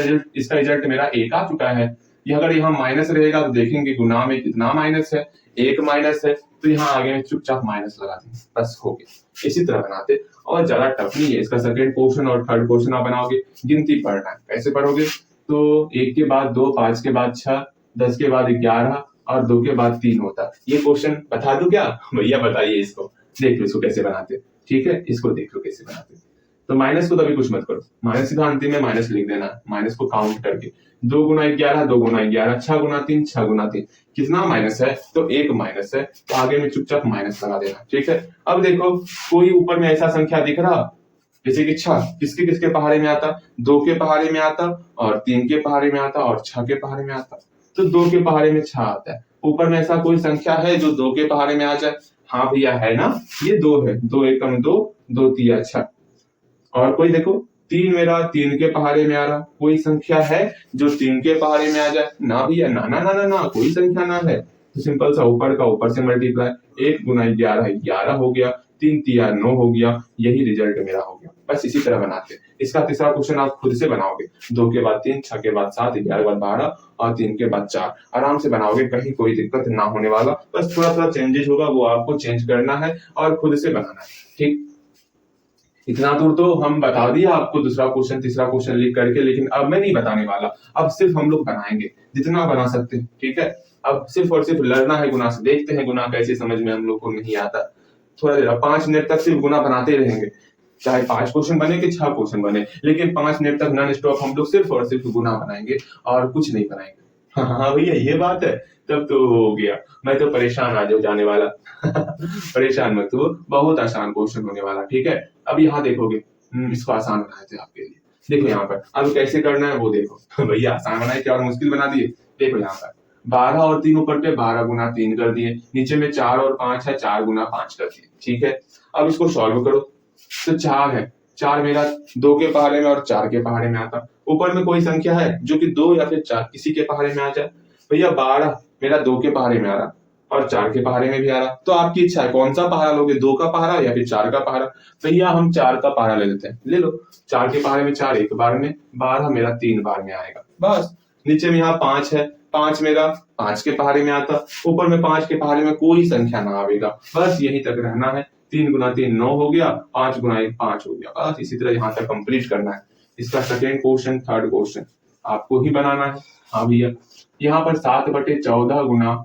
रिजल्ट मेरा 1 आ चुका है। ये अगर यहाँ माइनस रहेगा तो देखेंगे गुना में कितना माइनस है, 1 माइनस है, तो यहाँ आगे में चुपचाप माइनस लगा देंगे, बस हो गया। इसी तरह बनाते, और ज्यादा टफ नहीं है। इसका सेकंड क्वेश्चन और थर्ड क्वेश्चन आप बनाओगे, गिनती पढ़ना है। कैसे पढ़ोगे? तो 1 के बाद 2, 5 के बाद 6, 10 के बाद 11 और 2 के बाद 3 होता है। ये क्वेश्चन बता दूं क्या? भैया बताइए इसको, देख लो इसको कैसे बनाते। ठीक है, इसको देख लो कैसे बनाते। तो माइनस को तो अभी कुछ मत करो, माइनस सीधा अंतिम में माइनस लिख देना, माइनस को काउंट करके 2 गुना 11, 2 गुना 11, 6 गुना 3, 6 गुना 3, कितना माइनस है? तो 1 माइनस है, तो आगे में चुपचाप माइनस लगा देना। ठीक है, अब देखो कोई ऊपर में ऐसा संख्या दिख रहा जैसे कि 6, किसके किसके पहाड़े में आता? 2 के पहाड़े में आता और 3 के पहाड़े में आता और 6 के पहाड़े में आता। तो 2 के पहाड़े में 6 आता है। ऊपर में ऐसा कोई संख्या है जो 2 के पहाड़े में आ जाए? हाँ भैया है ना, ये 2 है। 2 एकम 2, 2 तिया 6। और कोई देखो 3 मेरा 3 के पहाड़े में आ रहा, कोई संख्या है जो 3 के पहाड़े में आ जाए? ना भैया, ना ना ना ना ना, कोई संख्या ना है। तो सिंपल सा ऊपर का ऊपर से मल्टीप्लाई, 1 गुना 11 11 हो गया, 3 तिया 9 हो गया, यही रिजल्ट मेरा हो गया। बस इसी तरह बनाते हैं। इसका तीसरा क्वेश्चन आप खुद से बनाओगे, 2 के बाद 3, 6 के बाद 7, 11 के बाद 12 और 3 के बाद 4, आराम से बनाओगे, कहीं कोई दिक्कत ना होने वाला। बस थोड़ा थोड़ा चेंजेस होगा, वो आपको चेंज करना है और खुद से बनाना है। ठीक, इतना दूर तो हम बता दिया आपको, दूसरा क्वेश्चन तीसरा क्वेश्चन लिख करके, लेकिन अब मैं नहीं बताने वाला। अब सिर्फ हम लोग बनाएंगे जितना बना सकते हैं। ठीक है, अब सिर्फ और सिर्फ लड़ना है गुना से। देखते हैं गुना कैसे समझ में हम लोग को नहीं आता। थोड़ा देर 5 मिनट तक सिर्फ गुना बनाते रहेंगे, चाहे 5 क्वेश्चन बने कि 6 क्वेश्चन बने, लेकिन 5 मिनट तक नॉन स्टॉप हम लोग सिर्फ और सिर्फ गुना बनाएंगे और कुछ नहीं बनाएंगे। हाँ भैया ये बात है, तब तो हो गया। मैं तो परेशान आ जाने वाला। परेशान मत हो, बहुत आसान क्वेश्चन होने वाला। ठीक है, अब यहाँ देखोगे, इसको आसान बनाए थे आपके लिए। देखो यहाँ पर अब कैसे करना है वो देखो। भैया आसान बनाए क्या और मुश्किल बना दिए? देखो यहाँ पर 12 और 3 ऊपर पे 12 गुना 3 कर दिए, नीचे में 4 और 5 है, 4 गुना 5 कर दिए। ठीक है, अब इसको सॉल्व करो। तो 4 है, 4 मेरा 2 के पहाड़े में और 4 के पहाड़े में आता। ऊपर में कोई संख्या है जो कि 2 या फिर 4 किसी के पहाड़े में आ जाए? भैया 12 मेरा 2 के पहाड़े में आ रहा और 4 के पहाड़े में भी आ रहा। तो आपकी इच्छा है कौन सा पहाड़ा लोगे, 2 का पहाड़ा या फिर 4 का पहाड़ा? भैया हम 4 का पहाड़ा ले लेते हैं, ले लो। 4 के पहाड़े में 4 एक बार में, 12 मेरा 3 बार में आएगा। बस नीचे में यहाँ 5 है, 5 मेरा 5 के पहाड़े में आता, ऊपर में 5 के पहाड़े में कोई संख्या ना आवेगा। बस यही तक रहना है। 3 गुना 3 9 हो गया, 5 गुना 1 5 हो गया। बस इसी तरह यहाँ तक कंप्लीट करना है। इसका सेकेंड क्वेश्चन थर्ड क्वेश्चन आपको ही बनाना है। हाँ भैया, यहाँ पर 7/14 गुना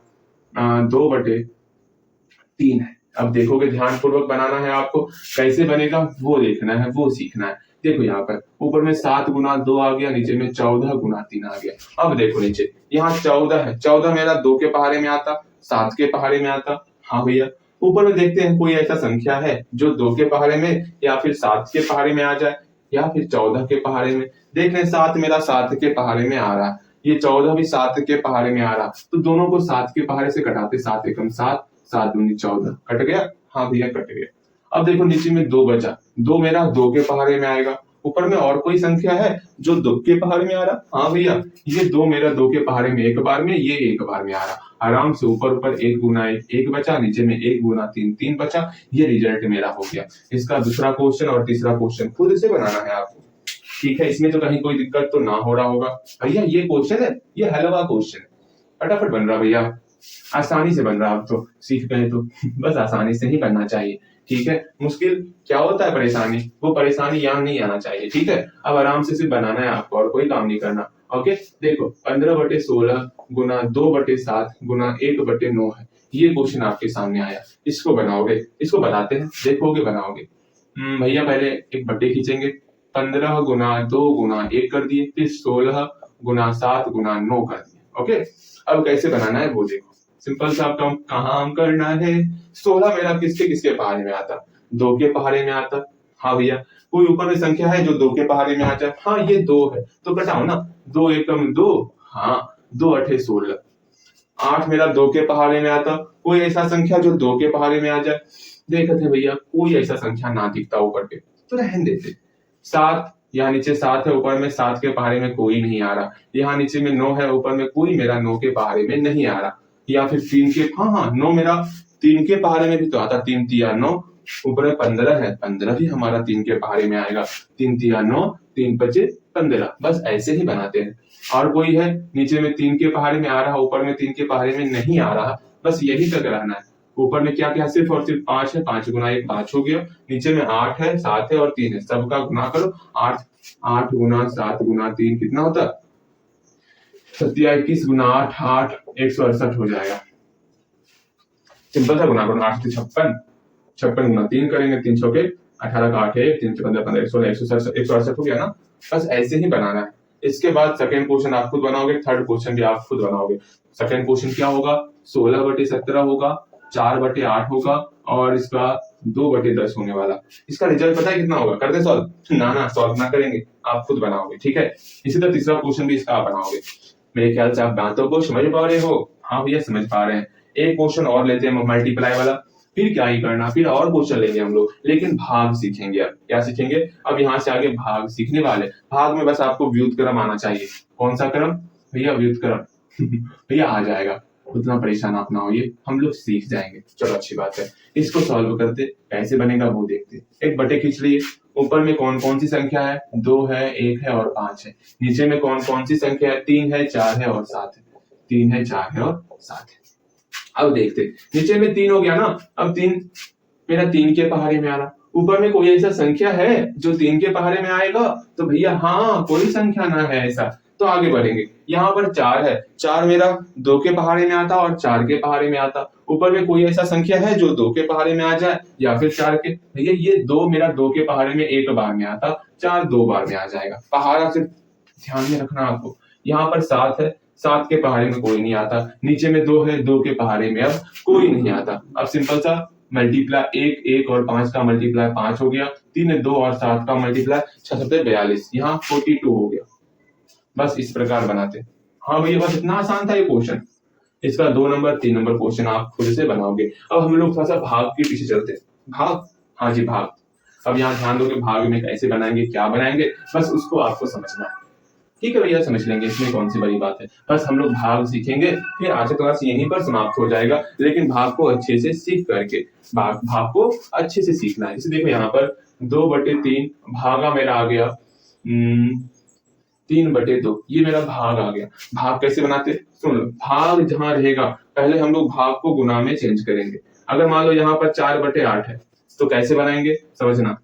2/3 है। अब देखोगे ध्यान पूर्वक बनाना है आपको, कैसे बनेगा वो देखना है, वो सीखना है। देखो यहाँ पर ऊपर में 7 गुना 2 आ गया, नीचे में 14 गुना 3 आ गया। अब देखो नीचे यहाँ 14 है, 14 मेरा 2 के पहाड़े में आता, 7 के पहाड़े में आता। हाँ भैया, ऊपर में देखते हैं कोई ऐसा संख्या है जो 2 के पहाड़े में या फिर 7 के पहाड़े में आ जाए या फिर 14 के पहाड़े में। देख रहे 7 मेरा 7 के पहाड़े में आ रहा, ये 14 भी 7 के पहाड़े में आ रहा, तो दोनों को 7 के पहाड़े से घटाते, 7 एकम 7, 7 दूनी 14, कट गया। हाँ भैया कट गया। अब देखो नीचे में 2 बचा, 2 मेरा 2 के पहाड़े में आएगा। ऊपर में और कोई संख्या है जो 2 के पहाड़े में आ रहा? हाँ भैया, ये 2 मेरा 2 के पहाड़े में एक बार में, ये एक बार में आ रहा। आराम से ऊपर ऊपर 1 गुना 1 1 बचा, नीचे में 1 गुना 3 3 बचा। ये रिजल्ट मेरा हो गया। इसका दूसरा क्वेश्चन और तीसरा क्वेश्चन खुद से बनाना है आपको। ठीक है, इसमें तो कहीं कोई दिक्कत तो ना हो रहा होगा? भैया ये क्वेश्चन है, ये हलवा क्वेश्चन है, फटाफट बन रहा भैया, आसानी से बन रहा। आप तो सीख गए तो बस आसानी से ही बनना चाहिए। ठीक है, मुश्किल क्या होता है परेशानी, वो परेशानी यहाँ नहीं आना चाहिए। ठीक है, अब आराम से सिर्फ बनाना है आपको और कोई काम नहीं करना। ओके, देखो 15/16 गुना 2/7 गुना 1/9 है। ये क्वेश्चन आपके सामने आया, इसको बनाओगे, इसको बताते हैं, देखोगे बनाओगे। भैया पहले एक बट्टे खींचेंगे, 15 गुना 2 गुना 1 कर दिए, फिर 16 गुना 7 गुना 9 कर दिए। ओके, अब कैसे बनाना है वो देखो। सिंपल सा काम करना है। 16 मेरा किसके किसके पहाड़े में आता? 2 के पहाड़े में आता। हाँ भैया, कोई ऊपर में संख्या है जो 2 के पहाड़े में आ जाए? हाँ ये 2 है, तो घटाओ ना, 2 एकम 2, हाँ 2 अठे 16। 8 मेरा 2 के पहाड़े में आता, कोई ऐसा संख्या जो 2 के पहाड़े में आ जाए? देखते भैया कोई ऐसा संख्या ना दिखता ऊपर पे, तो रहने देते। 7 यहाँ नीचे 7 है, ऊपर में 7 के पहाड़े में कोई नहीं आ रहा। यहाँ नीचे में 9 है, ऊपर में कोई मेरा 9 के पहाड़े में नहीं आ रहा। या फिर 3 के, हाँ 9 मेरा 3 के पहाड़े में भी तो आता, 3 तिया 9, ऊपर में 15 है, 15 भी हमारा 3 के पहाड़े में आएगा। 3 तिया 9, 3 पचे 15। बस ऐसे ही बनाते हैं। और कोई है नीचे में 3 के पहाड़े में आ रहा, ऊपर में 3 के पहाड़े में नहीं आ रहा, बस यही तक रहना है। ऊपर में क्या क्या सिर्फ और सिर्फ 5 है, 5 गुना 1 5 हो गया। नीचे में 8 है, 7 है और 3 है, सबका गुना करो। 8 गुना 7 गुना 3 कितना होता है? 21 गुना 8, 8 168 हो जाएगा। सिंपल सा गुना करो। 8 से 56, 56 गुना 3 करेंगे, 3 छक्के 18 का 8 है, 3 से 15 15 116 168 हो गया ना। बस ऐसे ही बनाना है। इसके बाद सेकंड क्वेश्चन आप खुद बनाओगे, थर्ड क्वेश्चन भी आप खुद बनाओगे। सेकंड क्वेश्चन क्या होगा? 16/17 होगा, 4/8 होगा और इसका 2/10 होने वाला। इसका रिजल्ट पता है कितना होगा? कर दे सॉल्व? ना सॉल्व ना करेंगे, आप खुद बनाओगे, ठीक है। इसी तरह तीसरा क्वेश्चन भी इसका आप बनाओगे। मेरे ख्याल से आप बातों को समझ पा रहे हो। हाँ भैया समझ पा रहे हैं। एक क्वेश्चन और लेते हैं मल्टीप्लाई वाला, फिर क्या ही करना, फिर और क्वेश्चन लेंगे हम लोग, लेकिन भाग सीखेंगे। अब क्या सीखेंगे? अब यहाँ से आगे भाग सीखने वाले। भाग में बस आपको व्युत्क्रम आना चाहिए। कौन सा क्रम? भैया व्युत्क्रम। भैया आ जाएगा, उतना परेशान आप ना होइए, हम लोग सीख जाएंगे। चलो अच्छी बात है। इसको सॉल्व करते, कैसे बनेगा वो देखते। एक बटे खींच लिए। ऊपर में कौन कौन सी संख्या है? 2 है, 1 है और 5 है। नीचे में कौन कौन सी संख्या है? 3 है, 4 है और 7 है। 3 है, 4 है और 7 है। अब देखते, नीचे में 3 हो गया ना। अब 3 मेरा 3 के पहाड़े में आ रहा। ऊपर में कोई ऐसा संख्या है जो 3 के पहाड़े में आएगा? तो भैया हाँ, कोई संख्या ना है ऐसा, तो आगे बढ़ेंगे। यहाँ पर 4 है, 4 मेरा 2 के पहाड़े में आता और 4 के पहाड़े में आता। ऊपर में कोई ऐसा संख्या है जो 2 के पहाड़े में आ जाए या फिर 4 के? भैया ये 2 मेरा 2 के पहाड़े में 1 बार में आता, 4 2 बार में आ जाएगा। पहाड़ा सिर्फ ध्यान में रखना आपको। यहाँ पर 7 है, 7 के पहाड़े में कोई नहीं आता। नीचे में 2 है, 2 के पहाड़े में अब कोई नहीं आता। अब सिंपल सा मल्टीप्लाई 1 और 5 का मल्टीप्लाई 5 हो गया। 3 2 और 7 का मल्टीप्लाई 6 7 42, यहाँ 42 हो गया। बस इस प्रकार बनाते। हाँ भैया बस इतना आसान था ये क्वेश्चन। इसका 2 नंबर 3 नंबर क्वेश्चन आप खुद से बनाओगे। अब हम लोग थोड़ा सा भाग के पीछे चलते। भाग, हाँ जी भाग। अब यहाँ ध्यान दो कि भाग में कैसे बनाएंगे, क्या बनाएंगे, बस उसको आपको समझना है। ठीक है भैया समझ लेंगे, इसमें कौन सी बड़ी बात है। बस हम लोग भाग सीखेंगे, फिर आज का क्लास यहीं पर समाप्त हो जाएगा। लेकिन भाग को अच्छे से सीख करके, भाग को अच्छे से सीखना है। इसे देखो यहाँ पर 2/3 भागा मेरा आ गया 3/2, ये मेरा भाग आ गया। भाग कैसे बनाते? सुन लो, भाग जहां रहेगा पहले हम लोग भाग को गुना में चेंज करेंगे। अगर मान लो यहाँ पर 4/8 है तो कैसे बनाएंगे समझना।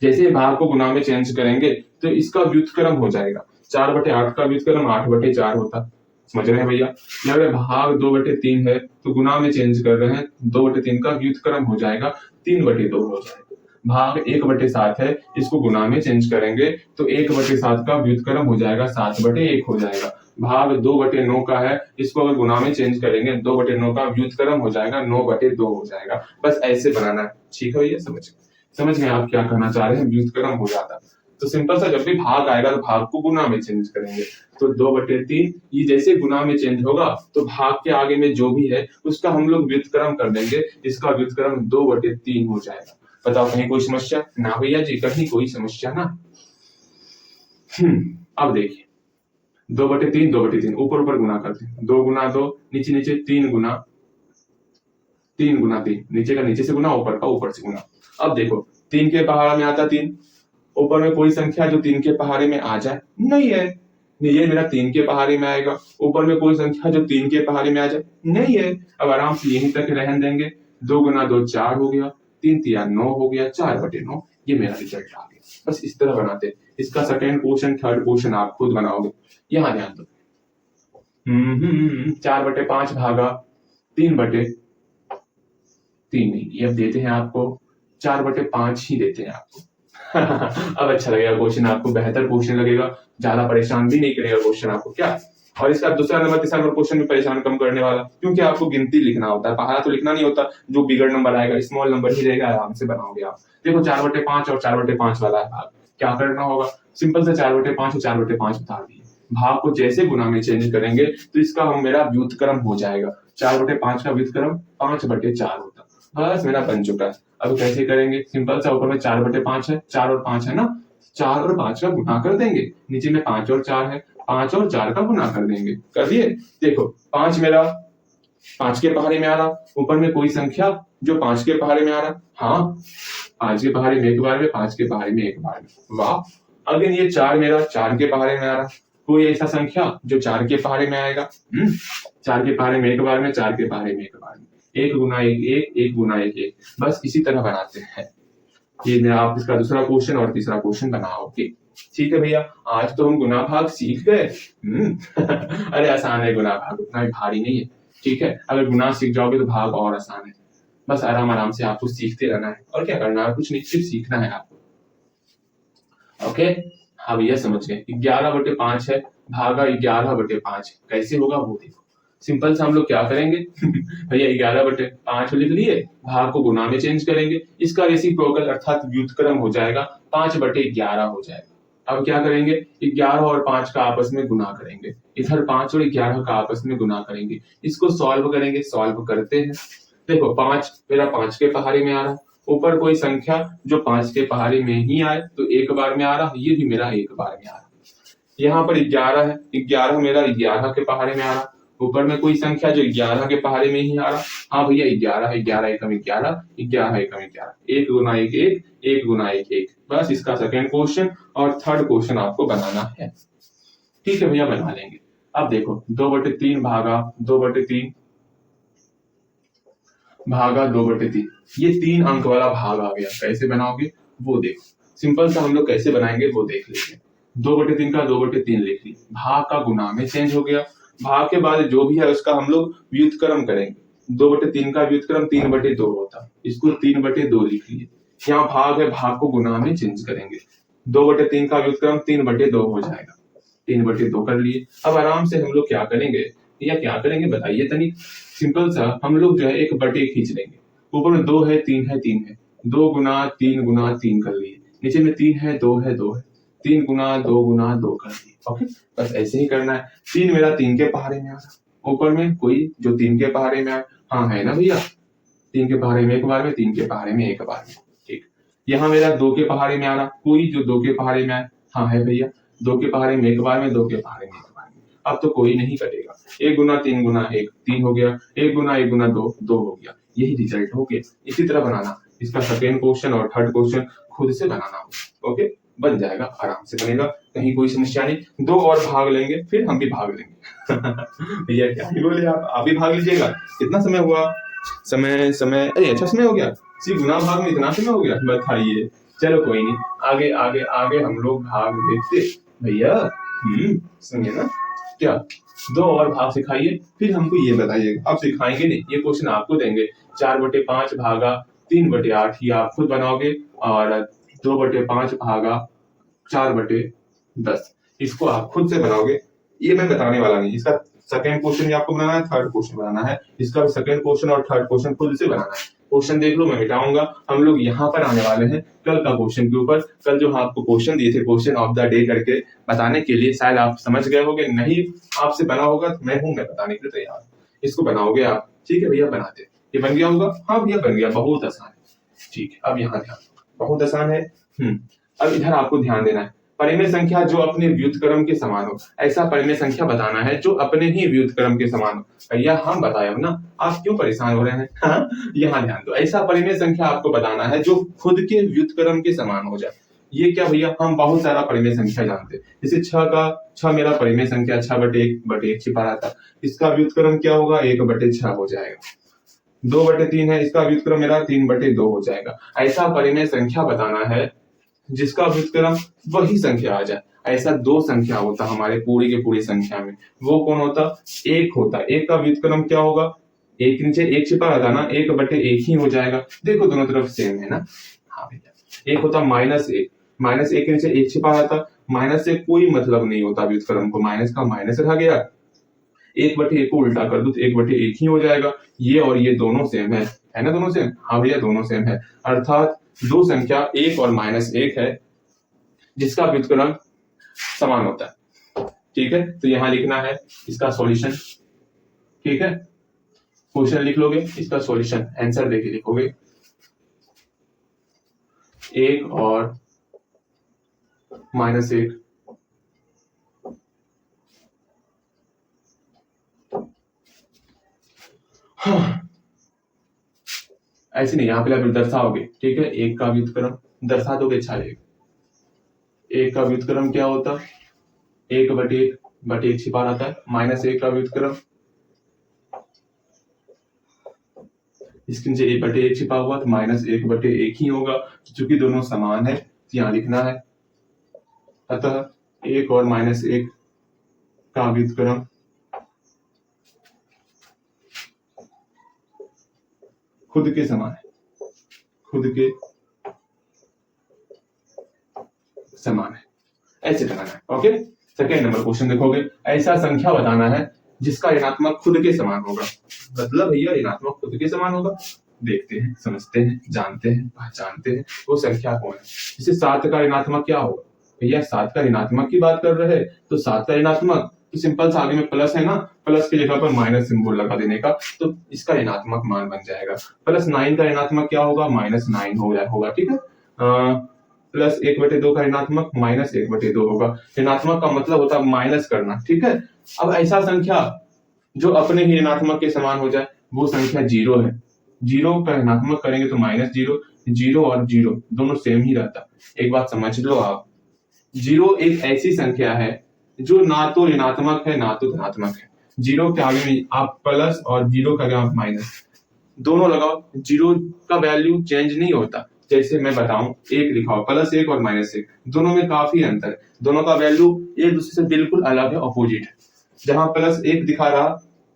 जैसे भाग को गुना में चेंज करेंगे तो इसका व्युत्क्रम हो जाएगा। 4/8 का व्युत्क्रम 8/4 होता। समझ रहे हैं भैया? अगर भाग 2/3 है तो गुना में चेंज कर रहे हैं, 2/3 का व्युत्क्रम हो जाएगा 3/2 हो जाएगा। भाग 1/7 है, इसको गुना में चेंज करेंगे तो 1/7 का व्युत्क्रम हो जाएगा 7/1 हो जाएगा। भाग 2/9 का है, इसको अगर गुना में चेंज करेंगे 2/9 का व्युत्क्रम हो जाएगा 9/2 हो जाएगा। बस ऐसे बनाना है। ठीक है भैया समझ गए आप क्या कहना चाह रहे हैं? व्युत्क्रम हो जाता। तो सिंपल सा जब भी भाग आएगा तो भाग को गुना में चेंज करेंगे। तो 2/3 ये जैसे गुना में चेंज होगा तो भाग के आगे में जो भी है उसका हम लोग व्युत्क्रम कर देंगे। इसका व्युत्क्रम 2/3 हो जाएगा। बताओ कहीं कोई समस्या? ना भैया जी कहीं कोई समस्या ना। अब देखिए 2/3 2/3 ऊपर ऊपर गुना करते हैं। 2 गुना 2 नीचे नीचे 3 गुना 3, नीचे का नीचे से गुना, ऊपर का ऊपर से गुना। अब देखो 3 के पहाड़े में आता 3, ऊपर में कोई संख्या जो 3 के पहाड़े में आ जाए? नहीं है। ये मेरा 3 के पहाड़े में आएगा। ऊपर में कोई संख्या जो 3 के पहाड़े में आ जाए? नहीं है। अब आराम से यहीं तक रहने देंगे। 2 गुना 2 4 हो गया, 3 तिया 9 हो गया, 4/9 ये मेरा रिजल्ट आ गया। बस इस तरह बनाते। इसका सेकंड क्वेश्चन थर्ड क्वेश्चन आप खुद बनाओगे। यहाँ ध्यान दो। 4/5 भागा 3/3 नहीं, ये अब देते हैं आपको 4/5 ही देते हैं आपको। अब अच्छा लगेगा क्वेश्चन आपको, बेहतर क्वेश्चन लगेगा, ज्यादा परेशान भी नहीं करेगा क्वेश्चन आपको। क्या? और इसका दूसरा नंबर तीसरा नंबर क्वेश्चन भी परेशान कम करने वाला, क्योंकि आपको गिनती लिखना होता है, पहाड़ा तो लिखना नहीं होता। जो बिगड़ नंबर आएगा स्मॉल नंबर ही रहेगा, आराम से बनाओगे आप। देखो 4/5 और 4/5 वाला है भाग। क्या करना होगा? सिंपल से 4/5 और 4/5 उतार दिए। भाग को जैसे गुना में चेंज करेंगे तो इसका मेरा व्युत्क्रम हो जाएगा। 4/5 का व्युत्क्रम 5/4 होता। बस मेरा बन चुका है। अब कैसे करेंगे? सिंपल सा, ऊपर में 4/5 है, 4 और 5 है ना, 4 और 5 का गुना कर देंगे। नीचे में 5 और 4 है, 5 और 4 का गुना कर देंगे। कर दिए? देखो 5 मेरा 5 के पहाड़े में आ रहा, ऊपर में कोई संख्या जो 5 के पहाड़े में आ रहा, हाँ 5 के पहाड़े में एक बार में, 5 के पहाड़े में एक बार में, वाह। अगेन ये 4 मेरा 4 के पहाड़े में आ रहा, कोई ऐसा संख्या जो 4 के पहाड़े में आएगा, 4 के पहाड़े में एक बार में, 4 के पहाड़े में एक बार में, 1 गुना 1 1, 1 गुना 1 1, बस इसी तरह बनाते हैं। ये मेरा आप इसका दूसरा क्वेश्चन और तीसरा क्वेश्चन बनाओगे। ठीक है भैया, आज तो हम गुना भाग सीख गए। अरे आसान है गुना भाग, उतना भी भारी नहीं है। ठीक है, अगर गुना सीख जाओगे तो भाग और आसान है। बस आराम आराम से आपको सीखते रहना है, और क्या करना है, कुछ नहीं, सिर्फ सीखना है आपको। ओके, हाँ भैया समझ गए। 11/5 है, भागा 11/5 कैसे होगा वो देखो। सिंपल से हम लोग क्या करेंगे, भैया 11/5 लिख लिए, भाग को गुना में चेंज करेंगे, इसका रेसिप्रोकल अर्थात व्युत्क्रम हो जाएगा, 5/11 हो जाएगा। अब क्या करेंगे, 11 और 5 का आपस में गुना करेंगे, इधर 5 और 11 का आपस में गुना करेंगे, इसको सॉल्व करेंगे। सॉल्व करते हैं, देखो 5 मेरा 5 के पहाड़े में आ रहा, ऊपर कोई संख्या जो 5 के पहाड़े में ही आए तो एक बार में आ रहा, ये भी मेरा एक बार में आ रहा। यहाँ पर 11 है, 11 मेरा 11 के पहाड़े में आ रहा, ऊपर में कोई संख्या जो 11 के पहाड़े में ही आ रहा, हाँ भैया 11 है, 11 एकम 11, 11 एकम 11, 1 गुना 1 1, 1 गुना 1 1, बस इसका सेकंड क्वेश्चन और थर्ड क्वेश्चन आपको बनाना है। ठीक है भैया, बना लेंगे। अब देखो 2/3 भागा 2/3 भागा 2/3, ये 3 अंक वाला भाग आ गया, कैसे बनाओगे वो देखो। सिंपल सा हम लोग कैसे बनाएंगे वो देख लेंगे। 2/3 का 2/3 लिख ली, भाग का गुना में चेंज हो गया, भाग के बाद जो भी है उसका हम लोग व्युत्क्रम करेंगे। 2/3 का व्युत्क्रम 3/2 होता, इसको 3/2 लिख लिए। यहाँ भाग है, भाग को गुना में चेंज करेंगे, 2/3 का व्युत्क्रम 3/2 हो जाएगा, 3/2 कर लिए। अब आराम से हम लोग क्या करेंगे, या क्या करेंगे बताइए तनिक। सिंपल सा हम लोग जो है एक बटे खींच लेंगे, ऊपर में 2 है 3 है 3 है, 2 गुना 3 कर लिए, नीचे में 3 है 2 है 2 है, 3 गुना 2 कर लिए। ओके, बस ऐसे ही करना है। 3 मेरा 3 के पहाड़े में आ रहा, ऊपर में कोई जो 3 के पहाड़े में आए, हाँ है ना भैया, 3 के पहाड़े में एक बार में, 3 के पहाड़े में एक बार में। ठीक, यहाँ मेरा 2 के पहाड़े में आ रहा, कोई जो 2 के पहाड़े में आए, हाँ है भैया, 2 के पहाड़े में एक बार में, 2 के पहाड़े में एक बार में। अब तो कोई नहीं कटेगा, 1 गुना 3 गुना 1 3 हो गया, 1 गुना 1 गुना 2 2 हो गया, यही रिजल्ट हो गया। इसी तरह बनाना, इसका सेकेंड क्वेश्चन और थर्ड क्वेश्चन खुद से बनाना होगा। ओके, बन जाएगा, आराम से बनेगा, कहीं कोई समस्या नहीं। 2 और भाग लेंगे, फिर हम भी भाग लेंगे। भैया क्या ही बोले, आप भी भाग लीजिएगा। कितना समय हुआ, समय समय, अरे अच्छा समय हो गया, सिर्फ गुना भाग में इतना समय हो गया, बताइए। चलो कोई नहीं, आगे आगे आगे हम लोग भाग देखते भैया। सुनिए ना, क्या 2 और भाग सिखाइए, फिर हमको ये बताइएगा। आप सिखाएंगे नहीं, ये क्वेश्चन आपको देंगे। 4/5 भागा 3/8 ये आप खुद बनाओगे, और 2/5 भागा 4/10 इसको आप खुद से बनाओगे, ये मैं बताने वाला नहीं। इसका सेकंड क्वेश्चन भी आपको बनाना है, थर्ड क्वेश्चन बनाना है, इसका सेकंड क्वेश्चन और थर्ड क्वेश्चन खुद से बनाना है। क्वेश्चन देख लो, मैं मिटाऊंगा। हम लोग यहाँ पर आने वाले हैं कल का क्वेश्चन के ऊपर। कल जो आपको क्वेश्चन दिए थे, क्वेश्चन ऑफ द डे करके बताने के लिए, शायद आप समझ गए होंगे, नहीं आपसे बना होगा तो मैं बताने के लिए तैयार। इसको बनाओगे आप, ठीक है भैया, बनाते। ये बन गया होगा, हाँ भैया बन गया, बहुत आसान है। ठीक है, अब यहाँ ध्यान, बहुत आसान है। अब इधर आपको ध्यान देना है, परिमेय संख्या जो अपने व्युत्क्रम के समान हो, ऐसा परिमेय संख्या बताना है जो अपने ही व्युत्क्रम के समान हो। भैया हम बताए ना, आप क्यों परेशान हो रहे हैं? हाँ? यहाँ ध्यान दो, ऐसा परिमेय संख्या आपको बताना है जो खुद के व्युत्क्रम के समान हो जाए। ये क्या भैया, हम बहुत सारा परिमेय संख्या जानते हैं, जैसे 6 मेरा परिमेय संख्या 6/1 छिपा रहा था, इसका व्युत्क्रम क्या होगा, 1/6 हो जाएगा। 2/3 है, इसका व्युत्क्रम मेरा 3/2 हो जाएगा। ऐसा परिमेय संख्या बताना है जिसका व्युत्क्रम वही संख्या आ जाए। ऐसा 2 संख्या होता हमारे पूरी के पूरी संख्या में, वो कौन होता, 1 होता। 1 का व्युत्क्रम क्या होगा, 1 नीचे 1 छिपा रहता ना, 1/1 ही हो जाएगा। देखो दोनों तरफ सेम है ना, हाँ भैया। 1 होता -1, -1 के नीचे 1 छिपा रहता, माइनस से कोई मतलब नहीं होता व्युत्क्रम को, माइनस का माइनस रह गया, 1/1 को उल्टा कर दो तो 1/1 ही हो जाएगा। ये और ये दोनों सेम है ना, दोनों सेम, हाँ भैया दोनों सेम है। अर्थात 2 संख्या 1 और -1 है जिसका व्युत्क्रम समान होता है। ठीक है, तो यहां लिखना है इसका सॉल्यूशन। ठीक है, क्वेश्चन लिख लोगे, इसका सॉल्यूशन आंसर देके लिखोगे, 1 और -1 1 हाँ, ऐसे नहीं, यहाँ पे आप दर्शाओगे, ठीक है, एक का व्युत्क्रम दर्शा दोगे, अच्छा रहेगा। एक का व्युत्क्रम क्या होता है, एक बटे एक छिपा रहता है, माइनस एक का व्युत्क्रम, इसके नीचे एक बटे एक छिपा हुआ तो माइनस एक बटे एक ही होगा, क्योंकि दोनों समान है, यहाँ लिखना है। अतः एक और माइनस एक का व्युत्क्रम खुद के समान है, खुद के समान है, ऐसे बनाना है। ओके, सेकेंड नंबर क्वेश्चन देखोगे, ऐसा संख्या बताना है जिसका ऋणात्मक खुद के समान होगा। मतलब भैया ऋणात्मक खुद के समान होगा, देखते हैं, समझते हैं, जानते हैं, पहचानते हैं वो संख्या कौन है। जैसे 7 का ऋणात्मक क्या होगा, भैया 7 का ऋणात्मक की बात कर रहे हैं तो 7 का ऋणात्मक तो सिंपल सा आगे में प्लस है ना, प्लस की जगह पर माइनस सिंबल लगा देने का, तो इसका ऋणात्मक मान बन जाएगा। प्लस 9 का ऋणात्मक क्या होगा, -9 होगा, ठीक है। प्लस 1/2 का ऋणात्मक -1/2 होगा। ऋणात्मक का मतलब होता है माइनस करना, ठीक है। अब ऐसा संख्या जो अपने ही ऋणात्मक के समान हो जाए वो संख्या 0 है। 0 का ऋणात्मक करेंगे तो -0, 0 और 0 दोनों सेम ही रहता। एक बात समझ लो आप, 0 एक ऐसी संख्या है जो ना तो ऋणात्मक है ना तो धनात्मक है। 0 के आगे में आप प्लस और 0 का आप माइनस दोनों लगाओ, 0 का वैल्यू चेंज नहीं होता। जैसे मैं बताऊं, एक लिखाओ, +1 और -1 दोनों में काफी अंतर है, दोनों का वैल्यू एक दूसरे से बिल्कुल अलग है, ऑपोजिट है। जहां +1 दिखा रहा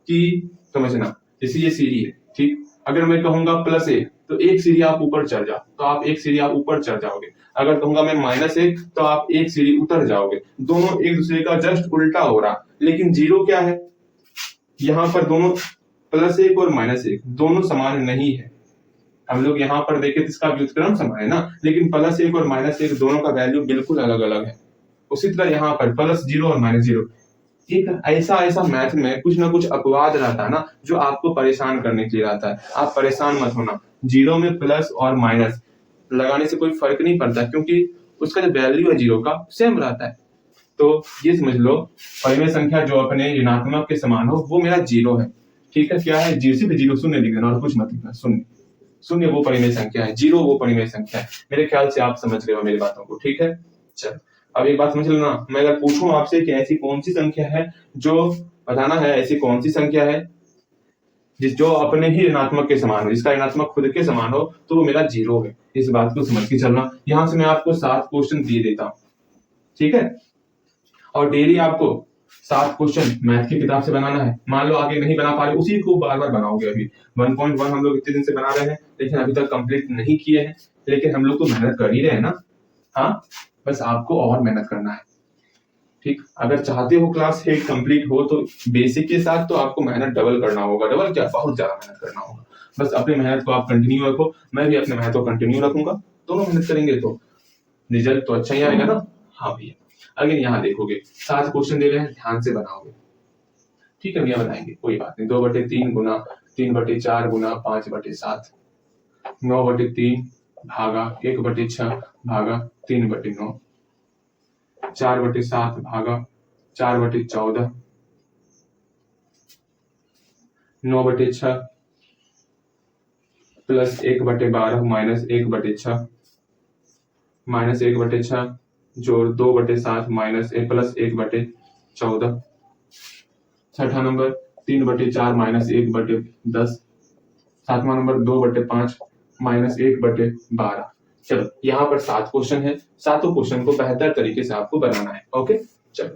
कि समझना, जैसे ये सीढ़ी है, ठीक, अगर मैं कहूंगा +1 तो एक सीढ़ी आप ऊपर चढ़ जाओ तो आप एक सीढ़ी आप ऊपर चढ़ जाओगे। अगर कहूंगा मैं -1 तो आप एक सीढ़ी उतर जाओगे। दोनों एक दूसरे का जस्ट उल्टा हो रहा, लेकिन 0 क्या है, यहाँ पर दोनों +1 और -1 दोनों समान नहीं है। हम लोग यहाँ पर देखें तो इसका व्युत्क्रम समान है ना, लेकिन +1 और -1 दोनों का वैल्यू बिल्कुल अलग अलग है। उसी तरह यहाँ पर +0 और -0, एक ऐसा मैथ में कुछ ना कुछ अपवाद रहता है ना, जो आपको परेशान करने के लिए रहता है। आप परेशान मत होना, 0 में प्लस और माइनस लगाने से कोई फर्क नहीं पड़ता, क्योंकि उसका जो वैल्यू है 0 का सेम रहता है। तो ये समझ लो, परिमेय संख्या जो अपने ऋणात्मक के समान हो वो मेरा 0 है, ठीक है। क्या है, 0 सिर्फ 0 शून्य लिख देना और कुछ मत लिखना, शून्य वो परिमेय संख्या है, 0 वो परिमेय संख्या है। मेरे ख्याल से आप समझ रहे हो मेरी बातों को, ठीक है। चलो अब एक बात समझ लेना, मैं अगर पूछूं आपसे कि ऐसी कौन सी संख्या है, जो बताना है ऐसी कौन सी संख्या है जो अपने ही ऋणात्मक के समान हो, जिसका ऋणात्मक खुद के समान हो, तो वो मेरा 0 है। इस बात को समझ के चलना। यहां से मैं आपको 7 क्वेश्चन दिए देता हूं, ठीक है, और डेली आपको 7 क्वेश्चन मैथ की किताब से बनाना है। मान लो आगे नहीं बना पा रहे, उसी को बार बार बनाओगे। अभी 1.1 हम लोग इतने दिन से बना रहे हैं, लेकिन अभी तक कंप्लीट नहीं किए हैं, लेकिन हम लोग तो मेहनत कर ही रहे हैं ना। हाँ, बस आपको और मेहनत करना है, ठीक। अगर चाहते हो क्लास 8 कंप्लीट हो तो बेसिक के साथ तो आपको मेहनत डबल करना होगा, डबल क्या, बहुत ज्यादा मेहनत करना होगा। बस अपनी मेहनत को आप कंटिन्यू रखो, मैं भी अपने मेहनत को कंटिन्यू रखूंगा, दोनों मेहनत करेंगे तो रिजल्ट तो अच्छा ही आएगा ना। हाँ भैया, अगर यहाँ देखोगे 7 क्वेश्चन दे रहे हैं, ध्यान से बनाओगे, ठीक है भैया, बनाएंगे, कोई बात नहीं। 2/3 गुना 3/4 गुना 5/7, 9/3 भागा 1/6 भागा 3/9, 4/7 भागा 4/14, 9/6 प्लस 1/12 माइनस 1/6 माइनस 1/6 जोड़ 2/7 माइनस प्लस 1/14। छठा नंबर 3/4 माइनस 1/10। सातवां नंबर 2/5 माइनस 1/12। चलो यहाँ पर 7 क्वेश्चन है, सातों क्वेश्चन को बेहतर तरीके से आपको बनाना है। ओके, चलो।